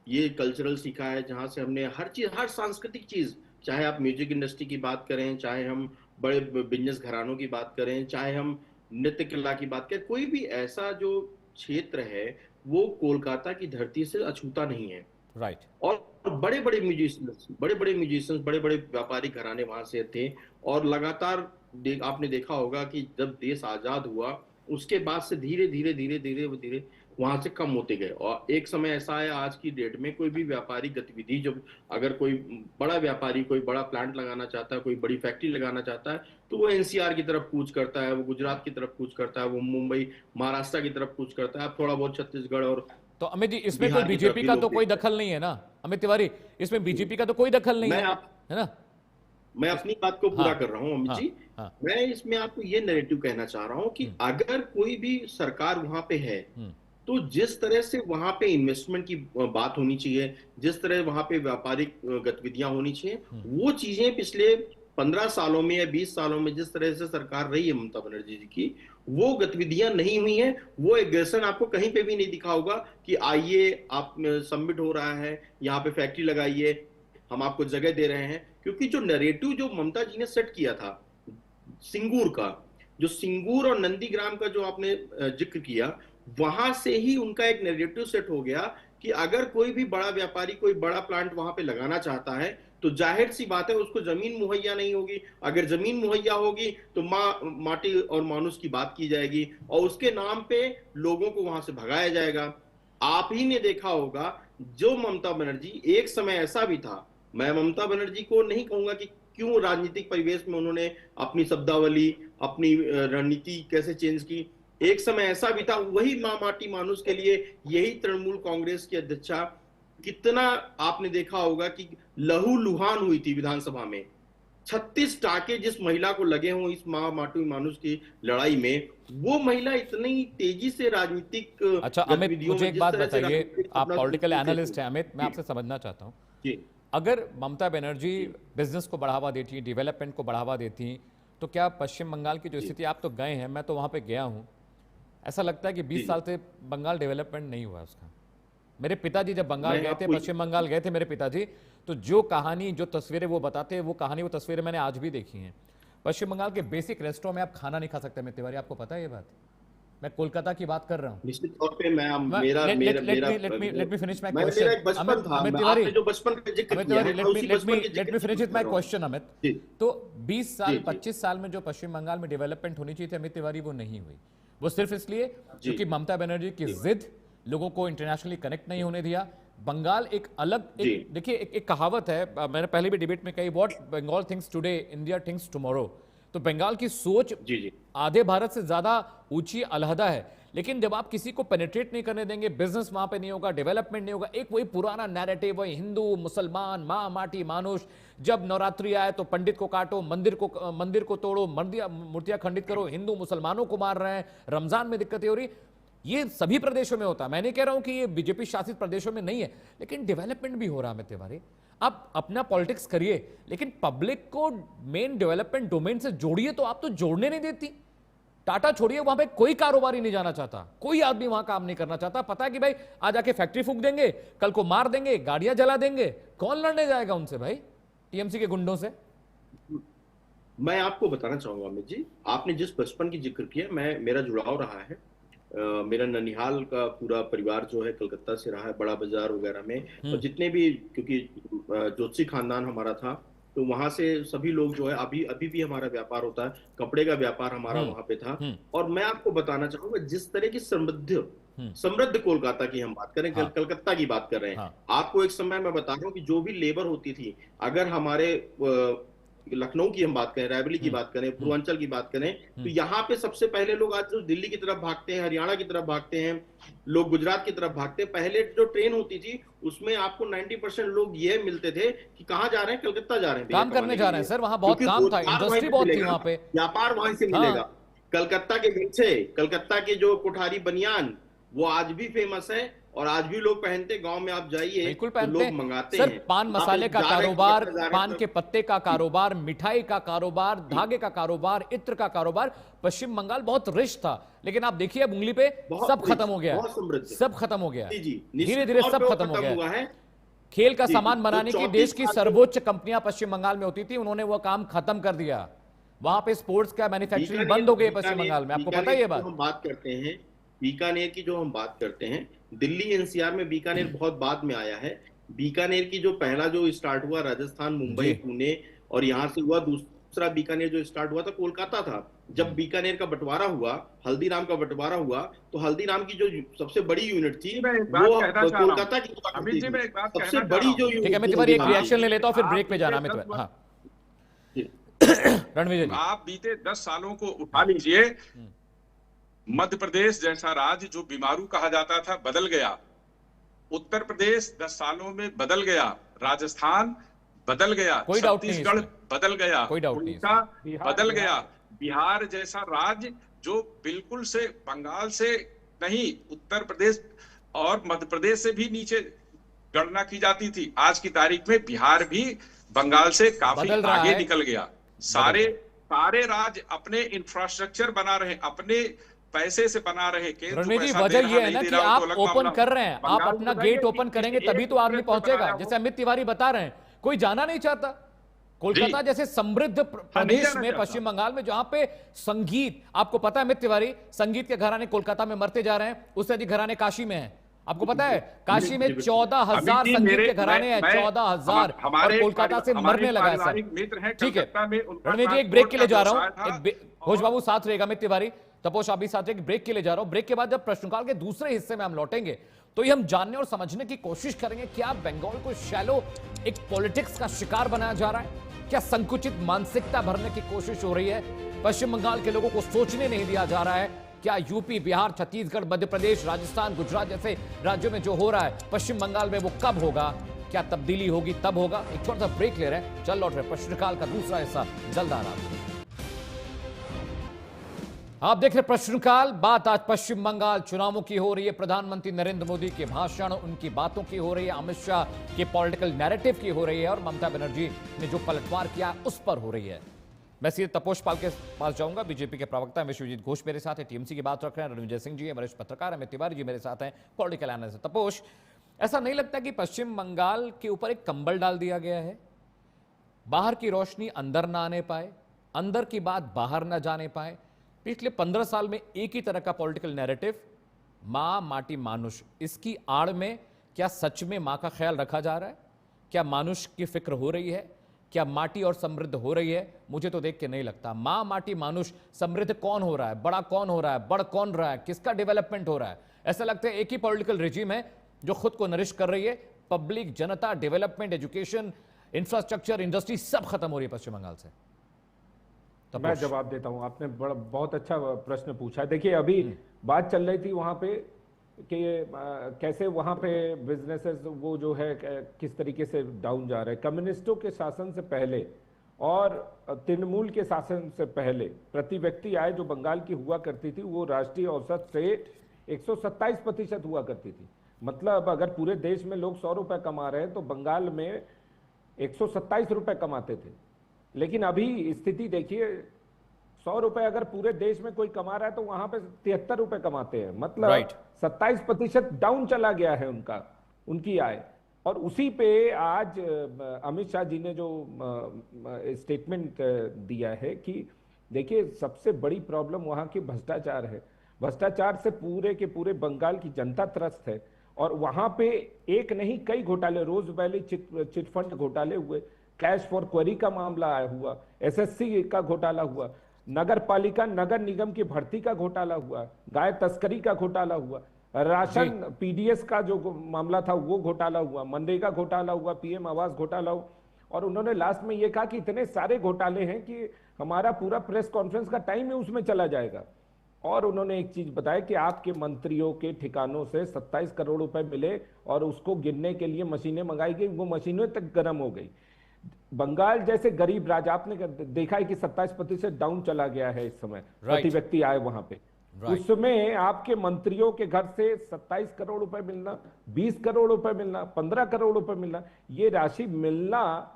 ये कल्चरल सीखा है, जहां से हमने हर चीज, हर सांस्कृतिक चीज, चाहे आप म्यूजिक इंडस्ट्री की बात करें, चाहे हम बड़े बिजनेस घरानों की बात करें, चाहे हम नृत्य कला की बात करें, कोई भी ऐसा जो क्षेत्र है वो कोलकाता की धरती से अछूता नहीं है। राइट। और बड़े बड़े म्यूजिशियंस, बड़े बड़े व्यापारिक घराने वहां से थे, और लगातार आपने देखा होगा कि जब देश आजाद हुआ उसके बाद से धीरे धीरे वहां से कम होते गए, और एक समय ऐसा है आज की डेट में कोई भी व्यापारिक गतिविधि, जब अगर कोई बड़ा व्यापारी कोई बड़ा प्लांट लगाना चाहता है, कोई बड़ी फैक्ट्री लगाना चाहता है, तो वो एनसीआर की तरफ कूच करता है, वो गुजरात की तरफ कूच करता है, वो मुंबई महाराष्ट्र की तरफ कूच करता है, थोड़ा बहुत छत्तीसगढ़ और तो अमित जी, इसमें कोई बीजेपी का तो कोई दखल नहीं है ना अमित तिवारी, इसमें बीजेपी का तो कोई दखल नहीं है ना? मैं अपनी बात को पूरा कर रहा हूं अमित जी। मैं इसमें आपको ये नैरेटिव कहना चाह रहा हूं कि अगर कोई भी सरकार वहां पे है, तो जिस तरह से वहां पे इन्वेस्टमेंट की बात होनी चाहिए, जिस तरह वहां पे व्यापारिक गतिविधियां होनी चाहिए, वो चीजें पिछले 15 सालों में या 20 सालों में जिस तरह से सरकार रही है ममता बनर्जी जी की, वो गतिविधियां नहीं हुई हैं। वो एग्रेशन आपको कहीं पे भी नहीं दिखा होगा कि आइए आप सबमिट हो रहा है, यहाँ पे फैक्ट्री लगाइए, हम आपको जगह दे रहे हैं, क्योंकि जो नैरेटिव जो ममता जी ने सेट किया था सिंगूर का, जो सिंगूर और नंदीग्राम का जो आपने जिक्र किया, वहां से ही उनका एक नैरेटिव सेट हो गया कि अगर कोई भी बड़ा व्यापारी कोई बड़ा प्लांट वहां पे लगाना चाहता है तो जाहिर सी बात है उसको जमीन मुहैया नहीं होगी, अगर जमीन मुहैया होगी तो माटी और मानुष की बात की जाएगी और उसके नाम पे लोगों को वहां से भगाया जाएगा। आप ही ने देखा होगा जो ममता बनर्जी, एक समय ऐसा भी था, मैं ममता बनर्जी को नहीं कहूंगा कि क्यों राजनीतिक परिवेश में उन्होंने अपनी शब्दावली, अपनी रणनीति कैसे चेंज की, एक समय ऐसा भी था, वही माटी मानुष के लिए यही तृणमूल कांग्रेस की अध्यक्षा, कितना आपने देखा होगा कि लहू लुहान हुई थी विधानसभा में, 36 टाके जिस महिला को लगे हों इस माटी मानुष की लड़ाई में, वो महिला इतनी तेजी से राजनीतिक। अच्छा अमित, मुझे एक बात बताइए, आप पॉलिटिकल एनालिस्ट हैं अमित, मैं आपसे समझना चाहता हूं, अगर ममता बनर्जी बिजनेस को बढ़ावा देती, डेवलपमेंट को बढ़ावा देती, तो क्या पश्चिम बंगाल की जो स्थिति, आप तो गए हैं, मैं तो वहां पे गया हूं, ऐसा लगता है कि 20 साल से बंगाल डेवलपमेंट नहीं हुआ उसका। मेरे पिताजी जब बंगाल गए थे, पश्चिम बंगाल गए थे मेरे पिताजी, तो जो कहानी, जो तस्वीरें वो बताते हैं, वो कहानी, वो तस्वीरें मैंने आज भी देखी हैं। पश्चिम बंगाल के बेसिक रेस्टोरेंट में आप खाना नहीं खा सकते अमित तिवारी, आपको पता है ये बात? मैं कोलकाता की बात कर रहा हूं। निश्चित तौर पे मैं let me finish my question Amit Tiwari, जो बचपन का जिक्र किया है, let me finish with my question Amit. तो 20 साल 25 साल में जो पश्चिम बंगाल में डेवलपमेंट होनी चाहिए थी अमित तिवारी, वो नहीं हुई। वो सिर्फ इसलिए क्योंकि ममता बनर्जी की जिद, लोगों को इंटरनेशनली कनेक्ट नहीं होने दिया। बंगाल एक अलग, देखिए एक कहावत है, मैंने पहले भी डिबेट में कही, what Bengal thinks today India thinks tomorrow. तो बंगाल की सोच आधे भारत से ज्यादा ऊंची, अलहदा है, लेकिन जब आप किसी को पेनिट्रेट नहीं करने देंगे, बिजनेस वहां पे नहीं होगा, डेवलपमेंट नहीं होगा, एक वही पुराना नैरेटिव, वही हिंदू मुसलमान माँ माटी मानुष, जब नवरात्रि आए तो पंडित को काटो, मंदिर को तोड़ो, मूर्तियां खंडित करो, हिंदू मुसलमानों को मार रहे हैं, रमजान में दिक्कतें हो रही, ये सभी प्रदेशों में होता है। मैं नहीं कह रहा हूं कि ये बीजेपी शासित प्रदेशों में नहीं है, लेकिन डेवलपमेंट भी हो रहा है अमित तिवारी। आप अपना पॉलिटिक्स करिए, लेकिन पब्लिक को मेन डेवलपमेंट डोमेन से जोड़िए, तो आप तो जोड़ने नहीं देती। टाटा छोड़िए, वहां पे कोई कारोबारी नहीं जाना चाहता, कोई आदमी वहां काम नहीं करना चाहता। पता है कि भाई आज आके फैक्ट्री फूंक देंगे, कल को मार देंगे, गाड़ियां जला देंगे, कौन लड़ने जाएगा उनसे भाई, टीएमसी के गुंडों से? मैं आपको बताना चाहूंगा अमित जी, आपने जिस बचपन की जिक्र किया, मेरा जुड़ाव रहा है। मेरा ननिहाल का पूरा परिवार जो है कलकत्ता से रहा है, बड़ा बाजार वगैरह में, और जितने भी, क्योंकि जोशी खानदान हमारा था, तो वहां से सभी लोग जो है अभी भी हमारा व्यापार होता है, कपड़े का व्यापार हमारा वहां पे था। और मैं आपको बताना चाहूंगा, जिस तरह की समृद्ध कोलकाता की हम बात करें, कलकत्ता की बात कर रहे हैं, आपको एक समय मैं बता रहा हूँ कि जो भी लेबर होती थी, अगर हमारे लखनऊ की हम बात करें, रायबरेली की बात करें, पूर्वांचल की बात करें, तो यहाँ पे सबसे पहले लोग आज जो दिल्ली की तरफ भागते हैं, हरियाणा की तरफ भागते हैं, लोग गुजरात की तरफ भागते हैं। पहले जो ट्रेन होती थी उसमें आपको 90% लोग ये मिलते थे कि कहाँ जा रहे हैं, कलकत्ता जा रहे हैं, काम करने जा रहे हैं सर, वहां बहुत काम था, इंडस्ट्री बहुत थी वहां पे, व्यापार वहां से मिलेगा। कलकत्ता के गमछे, कलकत्ता के जो कोठारी बनियान, वो आज भी फेमस है, और आज भी लोग पहनते। गांव में आप जाइए, बिल्कुल तो पहनते लोग हैं मंगाते सर। हैं। पान मसाले का कारोबार, पान के तो पत्ते का कारोबार, मिठाई का कारोबार, धागे का कारोबार, इत्र का कारोबार, पश्चिम बंगाल बहुत रिच था। लेकिन आप देखिए अब उंगली पे सब खत्म हो गया, सब खत्म हो गया, धीरे धीरे सब खत्म हो गया है। खेल का सामान बनाने की देश की सर्वोच्च कंपनियां पश्चिम बंगाल में होती थी, उन्होंने वो काम खत्म कर दिया। वहां पे स्पोर्ट्स का मैन्युफैक्चरिंग बंद हो गई पश्चिम बंगाल में, आपको पता है ये बात? हम बात करते हैं बीकानेर की, जो हम बात करते हैं, दिल्ली एनसीआर में बीकानेर बहुत बाद में आया है। बीकानेर की जो पहला जो स्टार्ट हुआ राजस्थान, मुंबई, पुणे, और यहाँ से हुआ। दूसरा बीकानेर जो स्टार्ट हुआ था कोलकाता था। जब बीकानेर का बंटवारा हुआ, हल्दीराम का बंटवारा हुआ, तो हल्दीराम की जो सबसे बड़ी यूनिट थी वो कोलकाता की सबसे बड़ी जो यूनिट। ठीक है अमित तिवारी, एक रिएक्शन ले लेता हूं, फिर ब्रेक पे जाना अमित तिवारी। हाँ रणवीर जी, आप बीते 10 सालों को उठा लीजिए, मध्य प्रदेश जैसा राज्य जो बीमारू कहा जाता था बदल गया, उत्तर प्रदेश 10 सालों में बदल गया, राजस्थान बदल गया, छत्तीसगढ़ बदल गया, उड़ीसा बदल गया, बिहार जैसा राज्य जो बिल्कुल से बंगाल से नहीं, उत्तर प्रदेश और मध्य प्रदेश से भी नीचे गणना की जाती थी, आज की तारीख में बिहार भी बंगाल से काफी आगे निकल गया। सारे राज्य अपने इंफ्रास्ट्रक्चर बना रहे, अपने पैसे से बना रहे। रणवीर जी, वजह यह है ना कि आप ओपन कर रहे हैं, आप अपना गेट ओपन करेंगे तभी तो आदमी पहुंचेगा। जैसे अमित तिवारी बता रहे हैं, कोई जाना नहीं चाहता। कोलकाता जैसे समृद्ध प्रदेश में, पश्चिम बंगाल में, जहां पे संगीत, आपको पता है अमित तिवारी, संगीत के घराने कोलकाता में मरते जा रहे हैं, उससे अधिक घराने काशी में है। आपको पता है काशी में 14,000 संगीत के घराने हैं, 14,000, और कोलकाता से मरने लगा है सर। ठीक है रणवीर जी, एक ब्रेक के लिए जा रहा हूं, घोष बाबू साथ रहेगा, अमित तिवारी, तपोश आप भी साथ रहेंगे। ब्रेक के लिए जा रहा हूं। ब्रेक के बाद जब प्रश्नकाल के दूसरे हिस्से में हम लौटेंगे तो ये हम जानने और समझने की कोशिश करेंगे, क्या बंगाल को शैलो एक पॉलिटिक्स का शिकार बनाया जा रहा है? क्या संकुचित मानसिकता भरने की कोशिश हो रही है? पश्चिम बंगाल के लोगों को सोचने नहीं दिया जा रहा है? क्या यूपी, बिहार, छत्तीसगढ़, मध्य प्रदेश, राजस्थान, गुजरात जैसे राज्यों में जो हो रहा है पश्चिम बंगाल में, वो कब होगा? क्या तब्दीली होगी? तब होगा। एक छोटा सा ब्रेक ले रहे हैं, चल लौट रहे प्रश्नकाल का दूसरा हिस्सा जल्द आ रहा है। आप देख रहे प्रश्नकाल। बात आज पश्चिम बंगाल चुनावों की हो रही है, प्रधानमंत्री नरेंद्र मोदी के भाषण, उनकी बातों की हो रही है, अमित शाह के पॉलिटिकल नैरेटिव की हो रही है, और ममता बनर्जी ने जो पलटवार किया उस पर हो रही है। मैं सीधे तपोश पाल के पास जाऊंगा। बीजेपी के प्रवक्ता विश्वजीत घोष मेरे साथ है, टीएमसी की बात रख रहे हैं, रणविजय सिंह जी है, वरिष्ठ पत्रकार अमित तिवारी जी मेरे साथ हैं, पॉलिटिकल एनालिस्ट। तपोश, ऐसा नहीं लगता कि पश्चिम बंगाल के ऊपर एक कंबल डाल दिया गया है? बाहर की रोशनी अंदर ना आने पाए, अंदर की बात बाहर ना जाने पाए। पिछले 15 साल में एक ही तरह का पॉलिटिकल नैरेटिव, मां माटी मानुष, इसकी आड़ में क्या सच में मां का ख्याल रखा जा रहा है? क्या मानुष की फिक्र हो रही है? क्या माटी और समृद्ध हो रही है? मुझे तो देख के नहीं लगता। मां माटी मानुष, समृद्ध कौन हो रहा है, बड़ा कौन हो रहा है, बढ़ कौन रहा है, किसका डेवलपमेंट हो रहा है? ऐसा लगता है एक ही पॉलिटिकल रिजीम है जो खुद को नरिश कर रही है। पब्लिक, जनता, डेवलपमेंट, एजुकेशन, इंफ्रास्ट्रक्चर, इंडस्ट्री सब खत्म हो रही है पश्चिम बंगाल से। मैं जवाब देता हूं। आपने बड़ा बहुत अच्छा प्रश्न पूछा। देखिए, अभी बात चल रही थी वहां पे कि कैसे वहां पे बिजनेसेस वो जो है किस तरीके से डाउन जा रहे हैं। कम्युनिस्टों के शासन से पहले और तृणमूल के शासन से पहले प्रति व्यक्ति आय जो बंगाल की हुआ करती थी वो राष्ट्रीय औसत से 127% हुआ करती थी। मतलब अगर पूरे देश में लोग 100 रुपए कमा रहे हैं तो बंगाल में 127 रुपए कमाते थे। लेकिन अभी स्थिति देखिए, 100 रुपए अगर पूरे देश में कोई कमा रहा है तो वहां पे 73 रुपए कमाते हैं। मतलब 27% डाउन चला गया है उनकी आय। और उसी पे आज अमित शाह जी ने जो स्टेटमेंट दिया है कि देखिए, सबसे बड़ी प्रॉब्लम वहां की भ्रष्टाचार है। भ्रष्टाचार से पूरे के पूरे बंगाल की जनता त्रस्त है। और वहां पे एक नहीं कई घोटाले, रोज वैली चिटफंड घोटाले हुए, कैश फॉर क्वेरी का मामला आया हुआ, एसएससी का घोटाला हुआ, नगर पालिका नगर निगम की भर्ती का घोटाला हुआ, गाय तस्करी का घोटाला हुआ, राशन पीडीएस का जो मामला था वो घोटाला हुआ, मनरेगा घोटाला हुआ, पीएम आवास घोटाला हुआ। और उन्होंने लास्ट में ये कहा कि इतने सारे घोटाले हैं कि हमारा पूरा प्रेस कॉन्फ्रेंस का टाइम ही उसमें चला जाएगा। और उन्होंने एक चीज बताया कि आपके मंत्रियों के ठिकानों से 27 करोड़ रुपए मिले और उसको गिनने के लिए मशीनें मंगाई गई, वो मशीनें तक गर्म हो गई। बंगाल जैसे गरीब राज्य, आपने देखा है कि 27% डाउन चला गया है इस समय प्रति व्यक्ति आए वहां पे। उसमें आपके मंत्रियों के घर से 27 करोड़ रुपए मिलना, 20 करोड़ रुपए मिलना, 15 करोड़ रुपए मिलना, ये राशि मिलना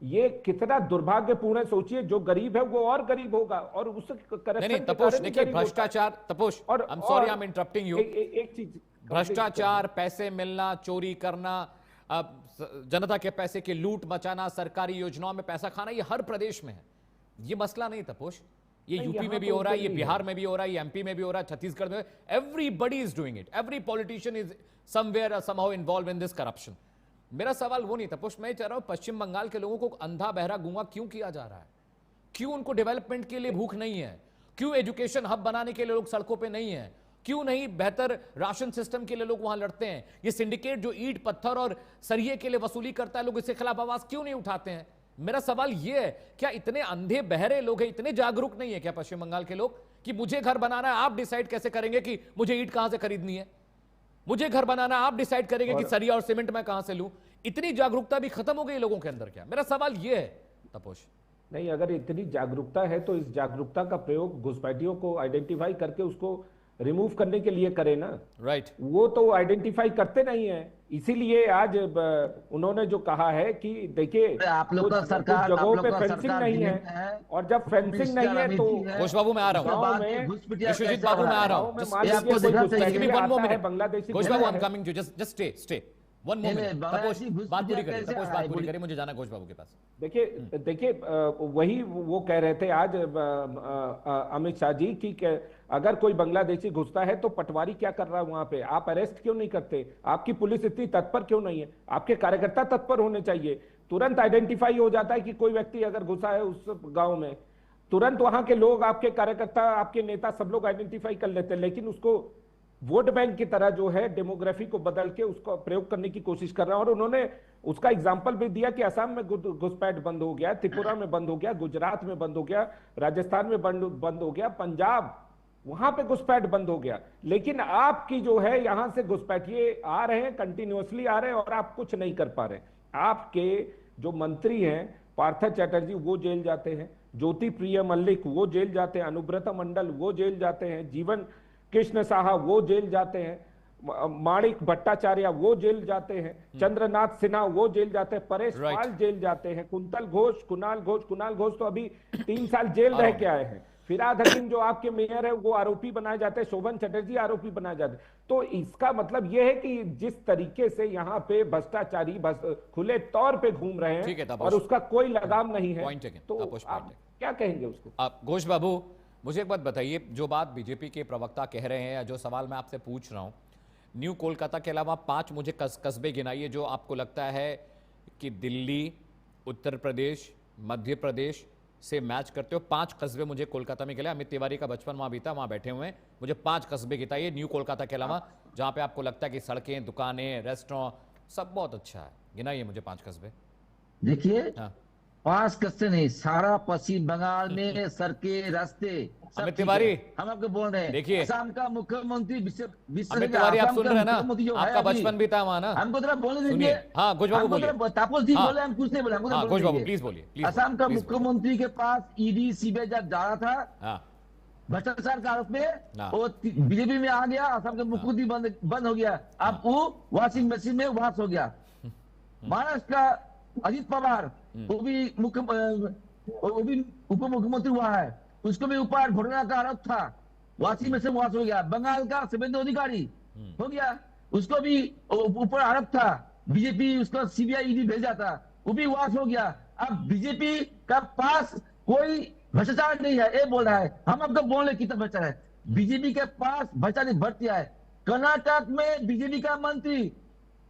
ये कितना दुर्भाग्यपूर्ण है। सोचिए, जो गरीब है वो और गरीब होगा और उस नहीं, तपोश देखिए, भ्रष्टाचार, Tapash I am sorry I am interrupting you. एक चीज, भ्रष्टाचार, पैसे मिलना, चोरी करना, जनता के पैसे की लूट मचाना, सरकारी योजनाओं में पैसा खाना, ये हर प्रदेश में है। ये मसला नहीं तपोश, ये यूपी में भी हो रहा है, ये बिहार में भी हो रहा है, ये एमपी में भी हो रहा है, छत्तीसगढ़ में। Everybody is doing it, every politician is somewhere और somehow involve in this corruption. मेरा सवाल वो नहीं तपोश, मैं चाह रहा हूं पश्चिम बंगाल के लोगों को अंधा बहरा गूंगा क्यों किया जा रहा है? क्यों उनको डेवलपमेंट के लिए भूख नहीं है? क्यों एजुकेशन हब बनाने के लिए लोग सड़कों पे नहीं है? क्यों नहीं बेहतर राशन सिस्टम के लिए लोग वहां लड़ते हैं? ये सिंडिकेट जो ईंट पत्थर और सरिये के लिए वसूली करता है, लोग इसके खिलाफ आवाज क्यों नहीं उठाते हैं? मेरा सवाल यह है, क्या इतने अंधे बहरे लोग हैं, इतने जागरूक नहीं है क्या पश्चिम बंगाल के लोग कि मुझे घर बनाना है, आप डिसाइड कैसे करेंगे कि मुझे ईंट कहां से खरीदनी है? मुझे घर बनाना, आप डिसाइड करेंगे कि सरिया और सीमेंट मैं कहां से लूं? इतनी जागरूकता भी खत्म हो गई लोगों के अंदर क्या? मेरा सवाल यह है तपोश। नहीं, अगर इतनी जागरूकता है तो इस जागरूकता का प्रयोग घुसपैठियों को आइडेंटिफाई करके उसको रिमूव करने के लिए करे ना। राइट। वो तो आइडेंटिफाई करते नहीं है। इसीलिए आज उन्होंने जो कहा है कि देखिए, आप लोग का सरकार जगहों पे फेंसिंग नहीं है, और जब फेंसिंग नहीं है तो घोष बाबू मैं आ रहा हूँ, विश्वजीत बाबू मैं आ रहा हूँ, बांग्लादेशी। घोष बाबू I am coming to, just stay one moment. Tapash बात पूरी करिए, तपोश बात पूरी करिए, मुझे जाना घोष बाबू के पास। देखिए वही वो कह रहे थे आज अमित शाह जी की अगर कोई बांग्लादेशी घुसता है तो पटवारी क्या कर रहा है वहां पे? आप अरेस्ट क्यों नहीं करते? आपकी पुलिस इतनी तत्पर क्यों नहीं है? आपके कार्यकर्ता तत्पर होने चाहिए। तुरंत आइडेंटिफाई हो जाता है कि कोई व्यक्ति अगर घुसा है उस गांव में, तुरंत वहां के लोग, आपके कार्यकर्ता, आपके नेता, सब लोग आइडेंटिफाई कर लेते हैं। लेकिन उसको वोट बैंक की तरह जो है डेमोग्राफी को बदल के उसको प्रयोग करने की कोशिश कर रहे हैं। और उन्होंने उसका एग्जाम्पल भी दिया कि असम में घुसपैठ बंद हो गया, त्रिपुरा में बंद हो गया, गुजरात में बंद हो गया, राजस्थान में बंद हो गया, पंजाब वहां पे घुसपैठ बंद हो गया। लेकिन आपकी जो है यहां से घुसपैठिए आ रहे हैं, कंटिन्यूअसली आ रहे हैं और आप कुछ नहीं कर पा रहे। आपके जो मंत्री हैं, पार्थ चैटर्जी वो जेल जाते हैं, ज्योति प्रिय मल्लिक वो जेल जाते हैं, अनुब्रता मंडल वो जेल जाते हैं, जीवन कृष्ण साहा वो जेल जाते हैं, माणिक भट्टाचार्य वो जेल जाते हैं, चंद्रनाथ सिन्हा वो जेल जाते हैं, परेश पाल जेल जाते हैं, कुंतल घोष, कुणाल घोष तो अभी 3 साल जेल रह के आए हैं। फिराद हकीम जो आपके मेयर है वो आरोपी बनाए जाते हैं, शोभन चटर्जी आरोपी बनाए जाते हैं। तो इसका मतलब यह है कि जिस तरीके से यहाँ पे भ्रष्टाचारी खुले तौर पे घूम रहे हैं और उसका कोई लगाम नहीं है, तो आप क्या कहेंगे उसको? आप घोष बाबू मुझे एक बात बताइए, जो बात बीजेपी के प्रवक्ता कह रहे हैं या जो सवाल मैं आपसे पूछ रहा हूं, न्यू कोलकाता के अलावा 5 मुझे कस्बे गिनाइए जो आपको लगता है कि दिल्ली, उत्तर प्रदेश, मध्य प्रदेश से मैच करते हो। 5 कस्बे मुझे कोलकाता में गिले। अमित तिवारी का बचपन वहां बीता, वहां बैठे हुए हैं। मुझे 5 कस्बे गिताइए न्यू कोलकाता के अलावा जहां पे आपको लगता है कि सड़कें, दुकानें, रेस्टोरेंट सब बहुत अच्छा है। गिनाइए मुझे 5 कस्बे। देखिए, पास कसते नहीं, सारा पश्चिम बंगाल में सड़कें, रास्ते सब अमित ठीक तिवारी, है। हम आपको बोल रहे हैं, देखिए, असम का मुख्यमंत्री अमित तिवारी आप सुन रहे हैं ना, जो है आपका अभी, बचपन भी था वहां ना, हमको जरा बोलने सुनिए। दीजिए। हाँ घोष बाबू हमको बोलिए। जरा तापस जी हाँ, बोले, हम कुछ नहीं बोले, हमको जरा हाँ बोलने घोष बाबू दीजिए। प्लीज बोलिए, प्लीज असम का बोलिए। मुख्यमंत्री के पास ईडी सीबीआई जब जा रहा था हाँ भ्रष्टाचार का आरोप में, हाँ। वो बीजेपी में आ गया, असम का मुख्यमंत्री बंद हो गया, अब वो वॉशिंग मशीन में वाश हो गया। महाराष्ट्र का अजित पवार, वो भी उप मुख्यमंत्री हुआ है, उसको भी ऊपर घोटाला का आरोप था, वॉशिंग मशीन वाश हो गया। बंगाल का शुभेंदु अधिकारी हो गया, उसको भी ऊपर आरोप था, बीजेपी उसको सीबीआई ईडी भेजा था, वो भी वाश हो गया। अब बीजेपी का पास कोई भ्रष्टाचार नहीं है, ये बोल रहा है। हम आपको बोल रहे कितना भ्रष्टाचार है, बीजेपी के पास भ्रष्टाचार बढ़ गया है। कर्नाटक में बीजेपी का मंत्री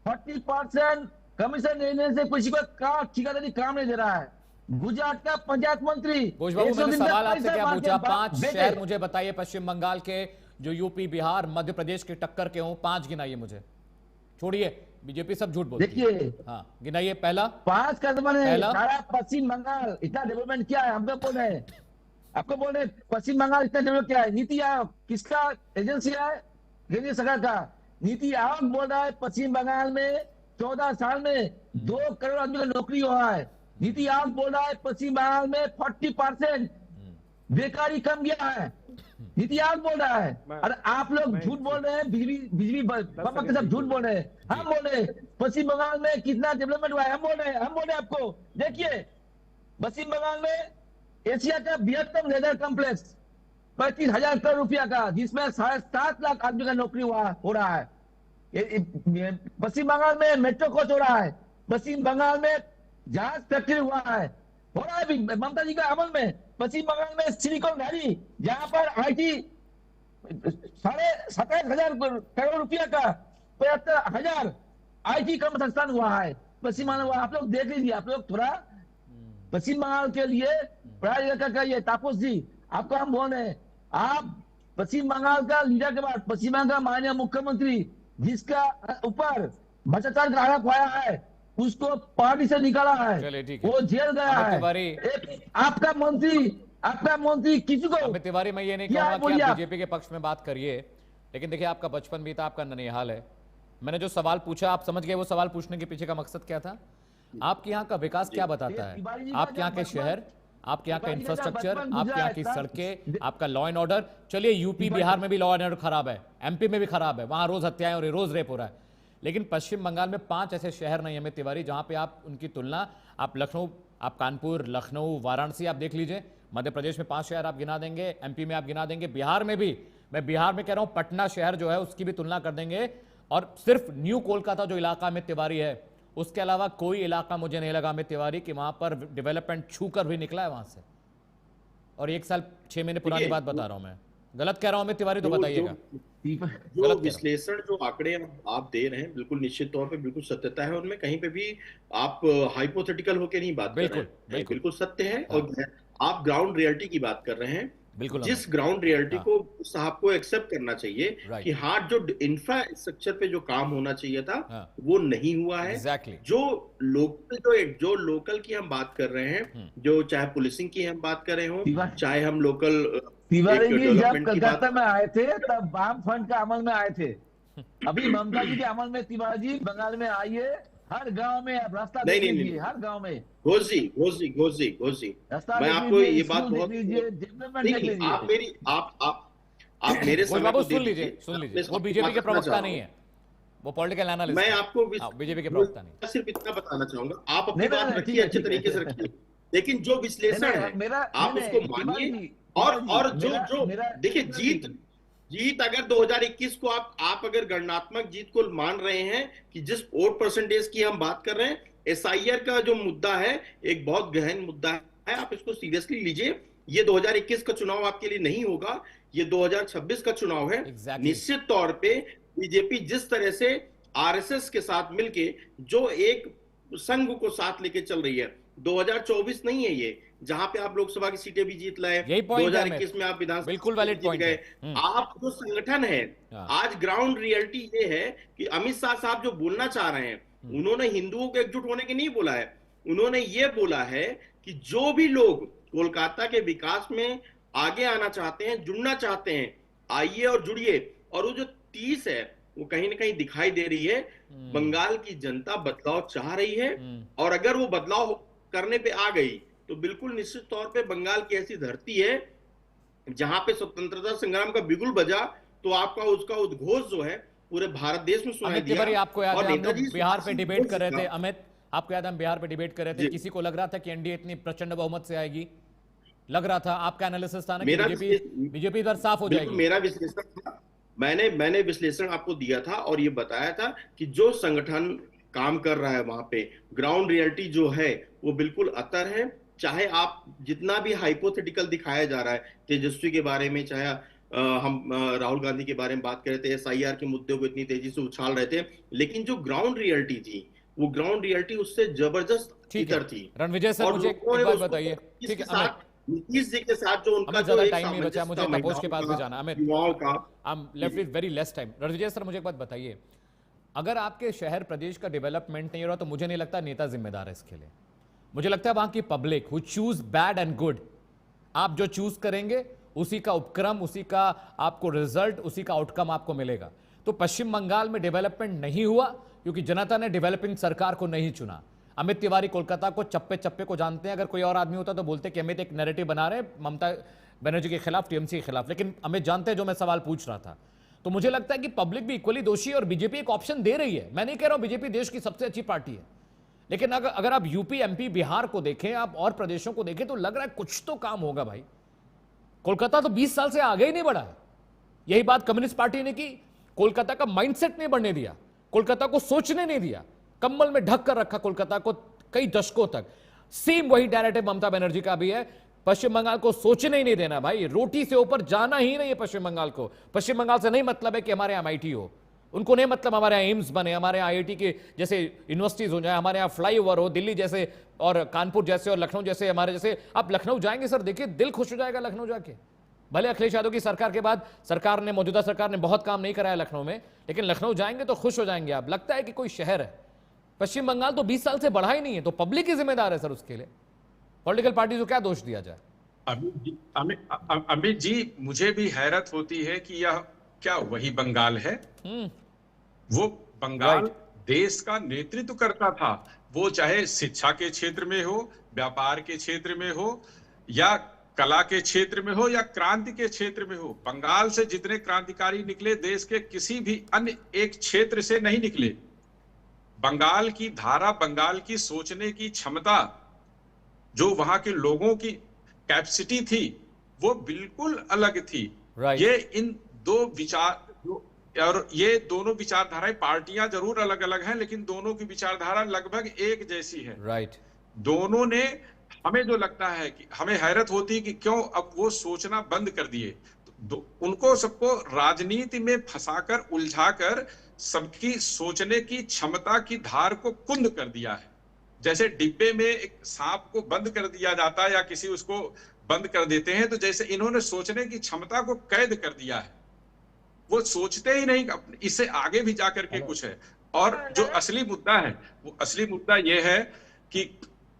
40% कमीशन लेने से किसी को ठिकादारी काम नहीं दे रहा है। गुजरात का पंचायत मंत्री, घोष बाबू, 100 मैंने दिन में सवाल आपसे पैसा क्या मार के पूछा, 5 बेटे। शहर मुझे बताइए पश्चिम बंगाल के जो यूपी, बिहार, मध्य प्रदेश के टक्कर के हों, 5 गिनाइए मुझे। छोड़िए बीजेपी सब झूठ बोलती है। देखिए, हाँ गिनाइए। पहला 5 कदम है, पहला? सारा पश्चिम बंगाल इतना डेवलपमेंट किया है, हमको बोल रहे हैं, आपको बोल रहे हैं पश्चिम बंगाल इतना डेवलप किया है। नीति आयोग किसका एजेंसी है? केंद्रीय सरकार का। नीति आयोग बोल रहा है पश्चिम बंगाल में 14 साल में 2 करोड़ आदमी का नौकरी हुआ है। नीति आयोग बोल रहा है पश्चिम बंगाल में 40% बेकारी कम गया है, नीति आयोग बोल रहा है। और आप लोग झूठ बोल रहे हैं, बिजली पापा के सब झूठ बोल रहे हैं। हम बोल रहे हैं पश्चिम बंगाल में कितना डेवलपमेंट हुआ है, हम बोल रहे हैं आपको। देखिए पश्चिम बंगाल में एशिया का बृहत्तम लेदर कॉम्प्लेक्स 35,000 करोड़ रुपया का, जिसमें 7.5 लाख आदमी का नौकरी हो रहा है। पश्चिम बंगाल में मेट्रो कोच हो रहा है, पश्चिम बंगाल में जहाज फैक्ट्री हुआ है, हो रहा है भी ममता जी का अमल में। पश्चिम बंगाल में सिलिकॉन वैली, जहां पर आईटी 27,500 करोड़ रुपया का 75,000 आईटी कर्म संस्थान हुआ है पश्चिम बंगाल में। आप लोग देख लीजिए, आप लोग थोड़ा पश्चिम बंगाल के लिए पढ़ाई लिखा करिए। तापस जी आपको हम बोल रहे हैं, आप पश्चिम बंगाल का लीडर के बाद पश्चिम बंगाल का माननीय मुख्यमंत्री जिसका ऊपर भ्रष्टाचार का आरोप आया है, उसको पार्टी से निकाला चलिए, है, ठीक है। वो जेल गया अमित है। तिवारी, आपका मंत्री किसी को अमित तिवारी, मैं ये नहीं क्या कहूंगा कि बोलिए आप आप? बीजेपी के पक्ष में बात करिए, लेकिन देखिए आपका बचपन भी था, आपका ननिहाल है। मैंने जो सवाल पूछा आप समझ गए वो सवाल पूछने के पीछे का मकसद क्या था? आपके यहाँ का विकास क्या बताता है? आपके यहाँ के शहर, आपके यहाँ का इंफ्रास्ट्रक्चर, आपके यहाँ की सड़कें, आपका लॉ एंड ऑर्डर। चलिए यूपी बिहार में भी लॉ एंड ऑर्डर खराब है, एमपी में भी खराब है, वहां रोज हत्याएं और रोज रेप हो रहा है। लेकिन पश्चिम बंगाल में 5 ऐसे शहर नहीं अमित तिवारी जहां पे आप उनकी तुलना, आप लखनऊ, आप कानपुर, लखनऊ, वाराणसी आप देख लीजिए। मध्य प्रदेश में 5 शहर आप गिना देंगे, एमपी में आप गिना देंगे, बिहार में भी, मैं बिहार में कह रहा हूं पटना शहर जो है उसकी भी तुलना कर देंगे। और सिर्फ न्यू कोलकाता जो इलाका अमित तिवारी है, उसके अलावा कोई इलाका मुझे नहीं लगा अमित तिवारी कि वहां पर डेवलपमेंट छूकर भी निकला है वहां से। और 1 साल 6 महीने पुरानी बात बता रहा हूं मैं, गलत कह रहा हूं अमित तिवारी तो बताइएगा। जो विश्लेषण जो आंकड़े आप दे रहे हैं, बिल्कुल निश्चित तौर पे बिल्कुल सत्यता है उनमें, कहीं पे भी आप हाइपोथेटिकल होके नहीं बात कर रहे हैं, बिल्कुल सत्य है। और आप ग्राउंड रियलिटी की बात कर रहे हैं, बिल्कुल जिस ग्राउंड रियलिटी को साहब को एक्सेप्ट करना चाहिए कि हाँ, जो इंफ्रास्ट्रक्चर पे जो काम होना चाहिए था वो नहीं हुआ है। जो लोकल की हम बात कर रहे हैं, जो चाहे पुलिसिंग की हम बात कर रहे हो, चाहे हम लोकल तिवारी जी जब कलकत्ता में आए थे तब वाम फंड का अमल में आए थे। अभी ममता जी के अमल में तिवारी जी बंगाल में आइए, हर गांव में आप रास्ता देख लीजिए, हर गांव में। घोष जी मैं आपको ये बात बहुत नहीं, आप मेरे समय बाबू सुन लीजिए, वो बीजेपी के प्रवक्ता नहीं है, वो पॉलिटिकल एनालिस्ट। मैं आपको बीजेपी के प्रवक्ता नहीं, सिर्फ इतना बताना चाहूंगा, आप अपनी बात रखिए, अच्छे तरीके से रखिए, लेकिन जो विश्लेषण है आप उसको मानिए। और जो देखिए, जीत अगर 2021 को आप अगर गणनात्मक जीत को मान रहे हैं कि जिस वोट परसेंटेज की हम बात कर रहे हैं, एसआईआर का जो मुद्दा है एक बहुत गहन मुद्दा है, आप इसको सीरियसली लीजिए। ये 2021 का चुनाव आपके लिए नहीं होगा, ये 2026 का चुनाव है। निश्चित तौर पे बीजेपी जिस तरह से आरएसएस के साथ मिलके जो एक संघ को साथ लेके चल रही है, 2024 नहीं है ये, जहां पे आप लोकसभा की सीटें भी जीत लाए, 2021 में आप विधानसभा बिल्कुल वैलिड पॉइंट गए। आप जो संगठन है, आज ग्राउंड रियलिटी ये है कि अमित शाह साहब जो बोलना चाह रहे हैं, उन्होंने हिंदुओं को एकजुट होने के नहीं बोला है, उन्होंने ये बोला है कि जो भी लोग कोलकाता के विकास में आगे आना चाहते हैं, जुड़ना चाहते हैं, आइए और जुड़िए। और वो जो 30 है वो कहीं ना कहीं दिखाई दे रही है। बंगाल की जनता बदलाव चाह रही है, और अगर वो बदलाव करने पे आ गई तो बिल्कुल निश्चित तौर पे बंगाल की ऐसी धरती है जहां पे स्वतंत्रता संग्राम का बिगुल बजा तो आपका उसका उद्घोष जो है पूरे भारत देश में सुनाई दिया। आपको याद है हम लोग नेताजी बिहार पे सुभाष डिबेट कर रहे बोस थे, का- अमित आपको याद है हम बिहार पे डिबेट कर रहे थे, जी। किसी को लग रहा था कि एनडीए इतनी प्रचंड बहुमत से आएगी, लग रहा था, आपका एनालिसिस था ना कि मेरा बीजेपी इधर साफ हो बिल्कुल जाएगी। मेरा विश्लेषण था, मैंने विश्लेषण आपको दिया था और ये बताया था कि जो संगठन काम कर रहा है वहां पे ग्राउंड रियलिटी जो है वो बिल्कुल अतर है। चाहे आप जितना भी हाइपोथेटिकल दिखाया जा रहा है तेजस्वी के बारे में, चाहे हम राहुल गांधी के बारे में बात कर रहे थे, एसआईआर के मुद्दे को इतनी तेजी से उछाल रहे थे, लेकिन जो ग्राउंड रियलिटी थी वो ग्राउंड रियलिटी उससे जबरदस्त ठीक है इतर थी। रणविजय सर, और मुझे एक लोगों ने बात उसको बताइए, किसके ठीक है साथ, नीतीश जी के साथ जो उनका अमित, जो ज्यादा एक टाइम नहीं बचा, मुझे सामंजस्य था तपोज के पास भी महिलाओं जाना। का, अमित, युवाओं का, I am left with very less time. Ranvijay sir, मुझे एक बात बताइए, अगर आपके शहर प्रदेश का डेवलपमेंट नहीं हो रहा तो मुझे नहीं लगता नेता जिम्मेदार है इसके लिए। मुझे लगता है वहां की public who choose bad and good, आप जो चूज करेंगे उसी का उपक्रम, उसी का आपको रिजल्ट, उसी का आउटकम आपको मिलेगा। तो पश्चिम बंगाल में डेवलपमेंट नहीं हुआ क्योंकि जनता ने डेवलपिंग सरकार को नहीं चुना। अमित तिवारी कोलकाता को चप्पे चप्पे को जानते हैं, अगर कोई और आदमी होता तो बोलते कि अमित एक नैरेटिव बना रहे हैं ममता बनर्जी के खिलाफ, टीएमसी के खिलाफ, लेकिन अमित जानते हैं जो मैं सवाल पूछ रहा था। तो मुझे लगता है कि पब्लिक भी इक्वली दोषी है और बीजेपी एक ऑप्शन दे रही है। मैं नहीं कह रहा हूं बीजेपी देश की सबसे अच्छी पार्टी है, लेकिन अगर आप यूपी, एमपी, बिहार को देखें, आप और प्रदेशों को देखें तो लग रहा है कुछ तो काम होगा भाई। कोलकाता तो 20 साल से आगे ही नहीं बढ़ा है। यही बात कम्युनिस्ट पार्टी ने की, कोलकाता का माइंडसेट नहीं बढ़ने दिया, कोलकाता को सोचने नहीं दिया, कम्बल में ढक कर रखा कोलकाता को कई दशकों तक। सेम वही नैरेटिव ममता बनर्जी का भी है, पश्चिम बंगाल को सोचने ही नहीं देना भाई, रोटी से ऊपर जाना ही नहीं है पश्चिम बंगाल को। पश्चिम बंगाल से नहीं मतलब है कि हमारे यहाँ MIT हो, उनको नहीं मतलब हमारे यहाँ एम्स बने, हमारे यहाँ IIT के जैसे यूनिवर्सिटीज हो जाए, हमारे यहाँ फ्लाईओवर हो, दिल्ली जैसे और कानपुर जैसे और लखनऊ जैसे, हमारे जैसे। आप लखनऊ जाएंगे सर, देखिए दिल खुश हो जाएगा लखनऊ जाके। भले अखिलेश यादव की सरकार के बाद मौजूदा सरकार ने बहुत काम नहीं कराया लखनऊ में, लेकिन लखनऊ जाएंगे तो खुश हो जाएंगे आप, लगता है कि कोई शहर है। पश्चिम बंगाल तो 20 साल से बढ़ा ही नहीं है, तो पब्लिक ही जिम्मेदार है सर उसके लिए, पॉलिटिकल पार्टी को क्या दोष दिया जाए। अमित जी, मुझे भी हैरत होती है कि यह क्या वही बंगाल है? वो बंगाल देश का नेतृत्व करता था, वो चाहे शिक्षा के क्षेत्र में हो, व्यापार के क्षेत्र में हो, या कला के क्षेत्र में हो, या क्रांति के क्षेत्र में हो। बंगाल से जितने क्रांतिकारी निकले देश के किसी भी अन्य एक क्षेत्र से नहीं निकले। बंगाल की धारा, बंगाल की सोचने की क्षमता, जो वहां के लोगों की कैपेसिटी थी, वो बिल्कुल अलग थी। ये इन दो विचार, और ये दोनों विचारधाराएं, पार्टियां जरूर अलग अलग हैं, लेकिन दोनों की विचारधारा लगभग एक जैसी है। दोनों ने, हमें जो लगता है कि हमें हैरत होती है कि क्यों अब वो सोचना बंद कर दिए। उनको सबको राजनीति में फंसाकर, उलझाकर सबकी सोचने की क्षमता की धार को कुंद कर दिया है। जैसे डिब्बे में एक सांप को बंद कर दिया जाता है या किसी उसको बंद कर देते हैं, तो जैसे इन्होंने सोचने की क्षमता को कैद कर दिया है। वो सोचते ही नहीं, इससे आगे भी जाकर के कुछ है। और जो असली मुद्दा है, वो असली मुद्दा ये है कि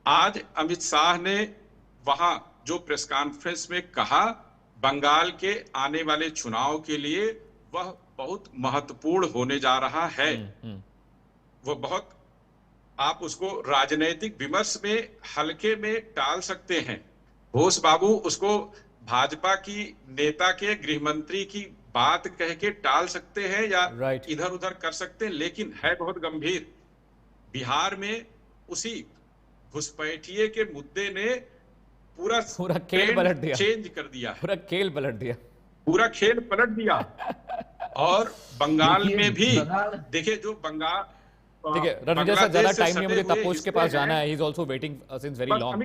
आज अमित शाह ने वहां जो प्रेस कॉन्फ्रेंस में कहा, बंगाल के आने वाले चुनाव के लिए वह बहुत महत्वपूर्ण होने जा रहा है। वो बहुत, आप उसको राजनीतिक विमर्श में हल्के में टाल सकते हैं। घोष बाबू उसको भाजपा की नेता के गृह मंत्री की बात कह के टाल सकते हैं या इधर उधर कर सकते हैं, लेकिन है बहुत गंभीर। बिहार में उसी घुसपैठिए के मुद्दे ने पूरा खेल पलट दिया, चेंज कर दिया, पूरा खेल पलट दिया, पूरा खेल पलट दिया। और बंगाल में भी देखिए, जो बंगाल, देखिए रणविजय सर, ज्यादा टाइम नहीं, मुझे तपोज के पास जाना है, he is also waiting since very long.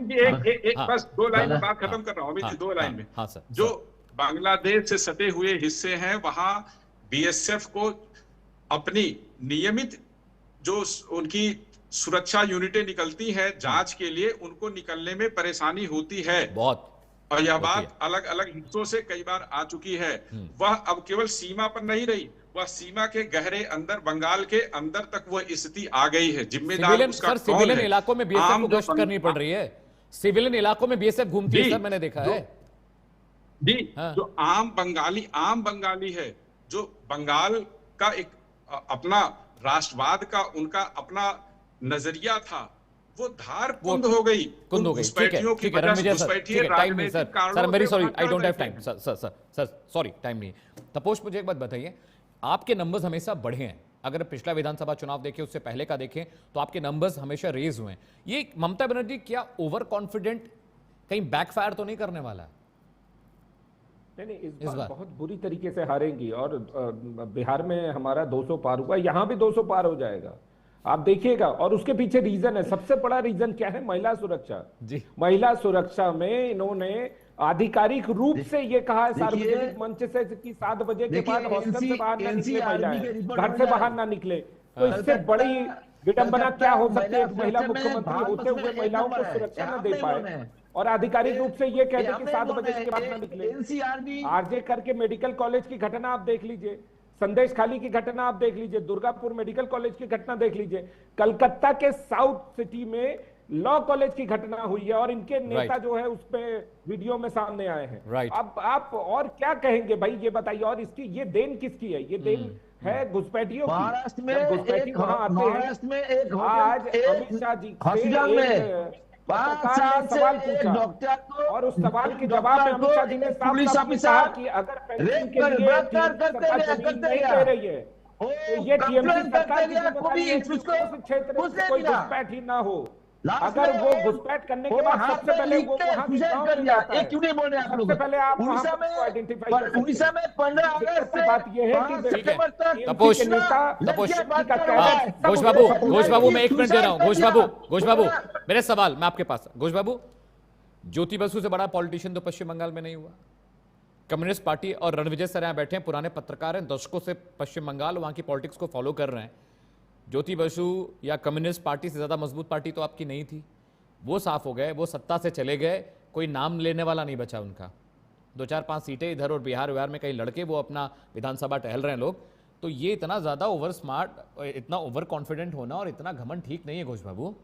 बस 2 लाइन में बात खत्म कर रहा हूं अमित जी, 2 लाइन में। हाँ सर। जो बांग्लादेश से सटे हुए हिस्से हैं, वहां BSF को अपनी नियमित जो उनकी सुरक्षा यूनिटें निकलती हैं जांच के लिए, उनको निकलने में परेशानी होती है। बहुत और यह बात अलग अलग हिस्सों से कई बार आ चुकी है। वह अब केवल सीमा पर नहीं रही, वह सीमा के गहरे अंदर, बंगाल के अंदर तक वह स्थिति आ गई है। जिम्मेदार उसका कौन है? सिविलियन इलाकों में बीएसएफ को गश्त करनी पड़ रही है। सिविलियन इलाकों में बीएसएफ घूमती है, सर मैंने देखा है जी। जो आम बंगाली है, जो बंगाल का एक अपना राष्ट्रवाद का उनका अपना नजरिया था, वो धार कुंद हो गई। कुंद हो गई। ठीक है रणविजय सर, ठीक है, टाइम नहीं sir very sorry, I don't have time sir sorry, time नहीं। तपोष, मुझे एक बात बताइए, आपके नंबर्स हमेशा बढ़े हैं। अगर पिछला विधानसभा चुनाव देखें, उससे पहले का देखें, तो आपके नंबर्स हमेशा रेज हुए हैं। ये ममता बनर्जी क्या ओवर कॉन्फिडेंट कहीं बैकफायर तो नहीं करने वाला? नहीं, इस बार बहुत बुरी तरीके से हारेंगी। और बिहार में हमारा 200 पार हुआ, यहां भी 200 पार हो जाएगा, आप देखिएगा। और उसके पीछे रीजन है, सबसे बड़ा रीजन क्या है? महिला सुरक्षा जी। महिला सुरक्षा में इन्होंने आधिकारिक रूप से ये कहा है सार्वजनिक मंच से कि 7 बजे के बाद हॉस्टल से बाहर ना निकले महिलाएं, घर से बाहर ना निकले। तो इससे बड़ी विडंबना क्या हो सकती है? महिला मुख्यमंत्री होते हुए महिलाओं को सुरक्षा न दे पाए और आधिकारिक रूप से ये कहते कि 7 बजे के बाद ना निकले। आरजे करके मेडिकल कॉलेज की घटना आप देख लीजिए, संदेश खाली की घटना आप देख लीजिए, दुर्गापुर मेडिकल कॉलेज की घटना देख लीजिए, कलकत्ता के साउथ सिटी में लॉ कॉलेज की घटना हुई है और इनके नेता जो है उस पे वीडियो में सामने आए हैं। अब आप और क्या कहेंगे भाई, ये बताइए। और इसकी ये देन किसकी है? ये देन है घुसपैठियों की। महाराष्ट्र में घुसपैठी वहां आते हैं। आज अमित शाह जी से 5 साल से सवाल पूछा और उस सवाल के जवाब में अमित शाह जी ने साफ कहा कि अगर पेंशन के लिए नहीं दे रही है तो ये टीएमसी सरकार की क्षेत्र में कोई घुसपैठ ही ना हो। अगर वो घुसपैठ करने के बाद सबसे पहले वो वहां की गांव में जाता है। क्यों नहीं बोले आप लोग? सबसे पहले आप उड़ीसा में 15 अगस्त से बात ये है कि सितंबर तक घोष बाबू मैं 1 मिनट दे रहा हूं। घोष बाबू मेरे सवाल मैं आपके पास। घोष बाबू, ज्योति बसु से बड़ा पॉलिटिशियन तो पश्चिम बंगाल में नहीं हुआ। कम्युनिस्ट पार्टी और रणविजय सर यहाँ बैठे हैं, पुराने पत्रकार हैं, दशकों से पश्चिम बंगाल वहां की पॉलिटिक्स को फॉलो कर रहे हैं। ज्योति बसु या कम्युनिस्ट पार्टी से ज्यादा मजबूत पार्टी तो आपकी नहीं थी, वो साफ हो गए, वो सत्ता से चले गए, कोई नाम लेने वाला नहीं बचा उनका। 2-4-5 सीटें इधर और बिहार में कहीं लड़के वो अपना विधानसभा टहल रहे हैं लोग। तो ये इतना ज्यादा ओवर स्मार्ट, इतना ओवर कॉन्फिडेंट होना और इतना घमंड ठीक नहीं है घोष बाबू।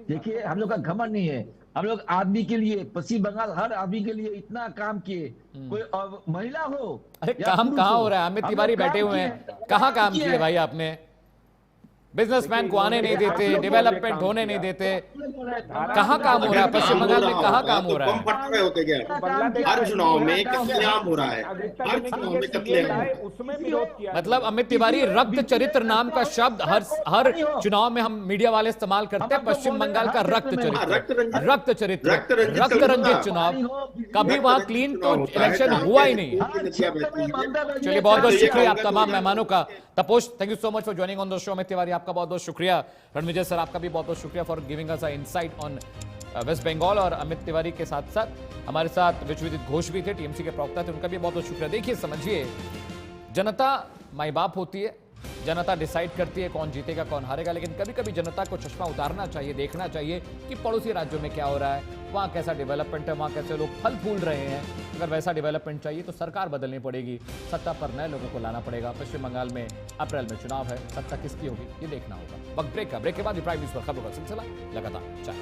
देखिए, हम लोग का घमंड नहीं है, हम लोग आदमी के लिए, पश्चिम बंगाल हर आदमी के लिए इतना काम किए। कोई महिला हो, अरे काम कहाँ हो रहा है? अमित तिवारी बैठे हुए हैं, कहाँ काम किए भाई आपने? बिजनेसमैन को आने नहीं देते, डेवलपमेंट होने नहीं देते, कहाँ काम हो रहा है पश्चिम बंगाल में? कहाँ काम हो रहा है? होते गया हर चुनाव में कत्लेआम हो रहा है, हर चुनाव में कत्लेआम। मतलब अमित तिवारी रक्त चरित्र नाम का शब्द हर चुनाव में हम मीडिया वाले इस्तेमाल करते हैं। पश्चिम बंगाल का रक्त चरित्र, रक्त रंजित चुनाव, कभी वहां क्लीन तो इलेक्शन हुआ ही नहीं। चलिए, बहुत बहुत शुक्रिया आप तमाम मेहमानों का। Tapash, thank you so much for joining on the show. Amit Tiwari आपका बहुत बहुत शुक्रिया। रणविजय सर आपका भी बहुत बहुत शुक्रिया for giving us a insight on West Bengal. और अमित तिवारी के साथ साथ हमारे साथ विश्वजीत घोष भी थे, टीएमसी के प्रवक्ता थे, उनका भी बहुत बहुत शुक्रिया। देखिए, समझिए, जनता माई बाप होती है, जनता डिसाइड करती है कौन जीतेगा कौन हारेगा, लेकिन कभी कभी जनता को चश्मा उतारना चाहिए, देखना चाहिए कि पड़ोसी राज्यों में क्या हो रहा है, वहाँ कैसा डेवलपमेंट है, वहाँ कैसे लोग फल फूल रहे हैं। अगर वैसा डेवलपमेंट चाहिए तो सरकार बदलनी पड़ेगी, सत्ता पर नए लोगों को लाना पड़ेगा। पश्चिम बंगाल में अप्रैल में चुनाव है, सत्ता किसकी होगी ये देखना होगा। वक्त ब्रेक का, ब्रेक के बाद प्राइम न्यूज पर खबरों का सिलसिला लगातार जारी।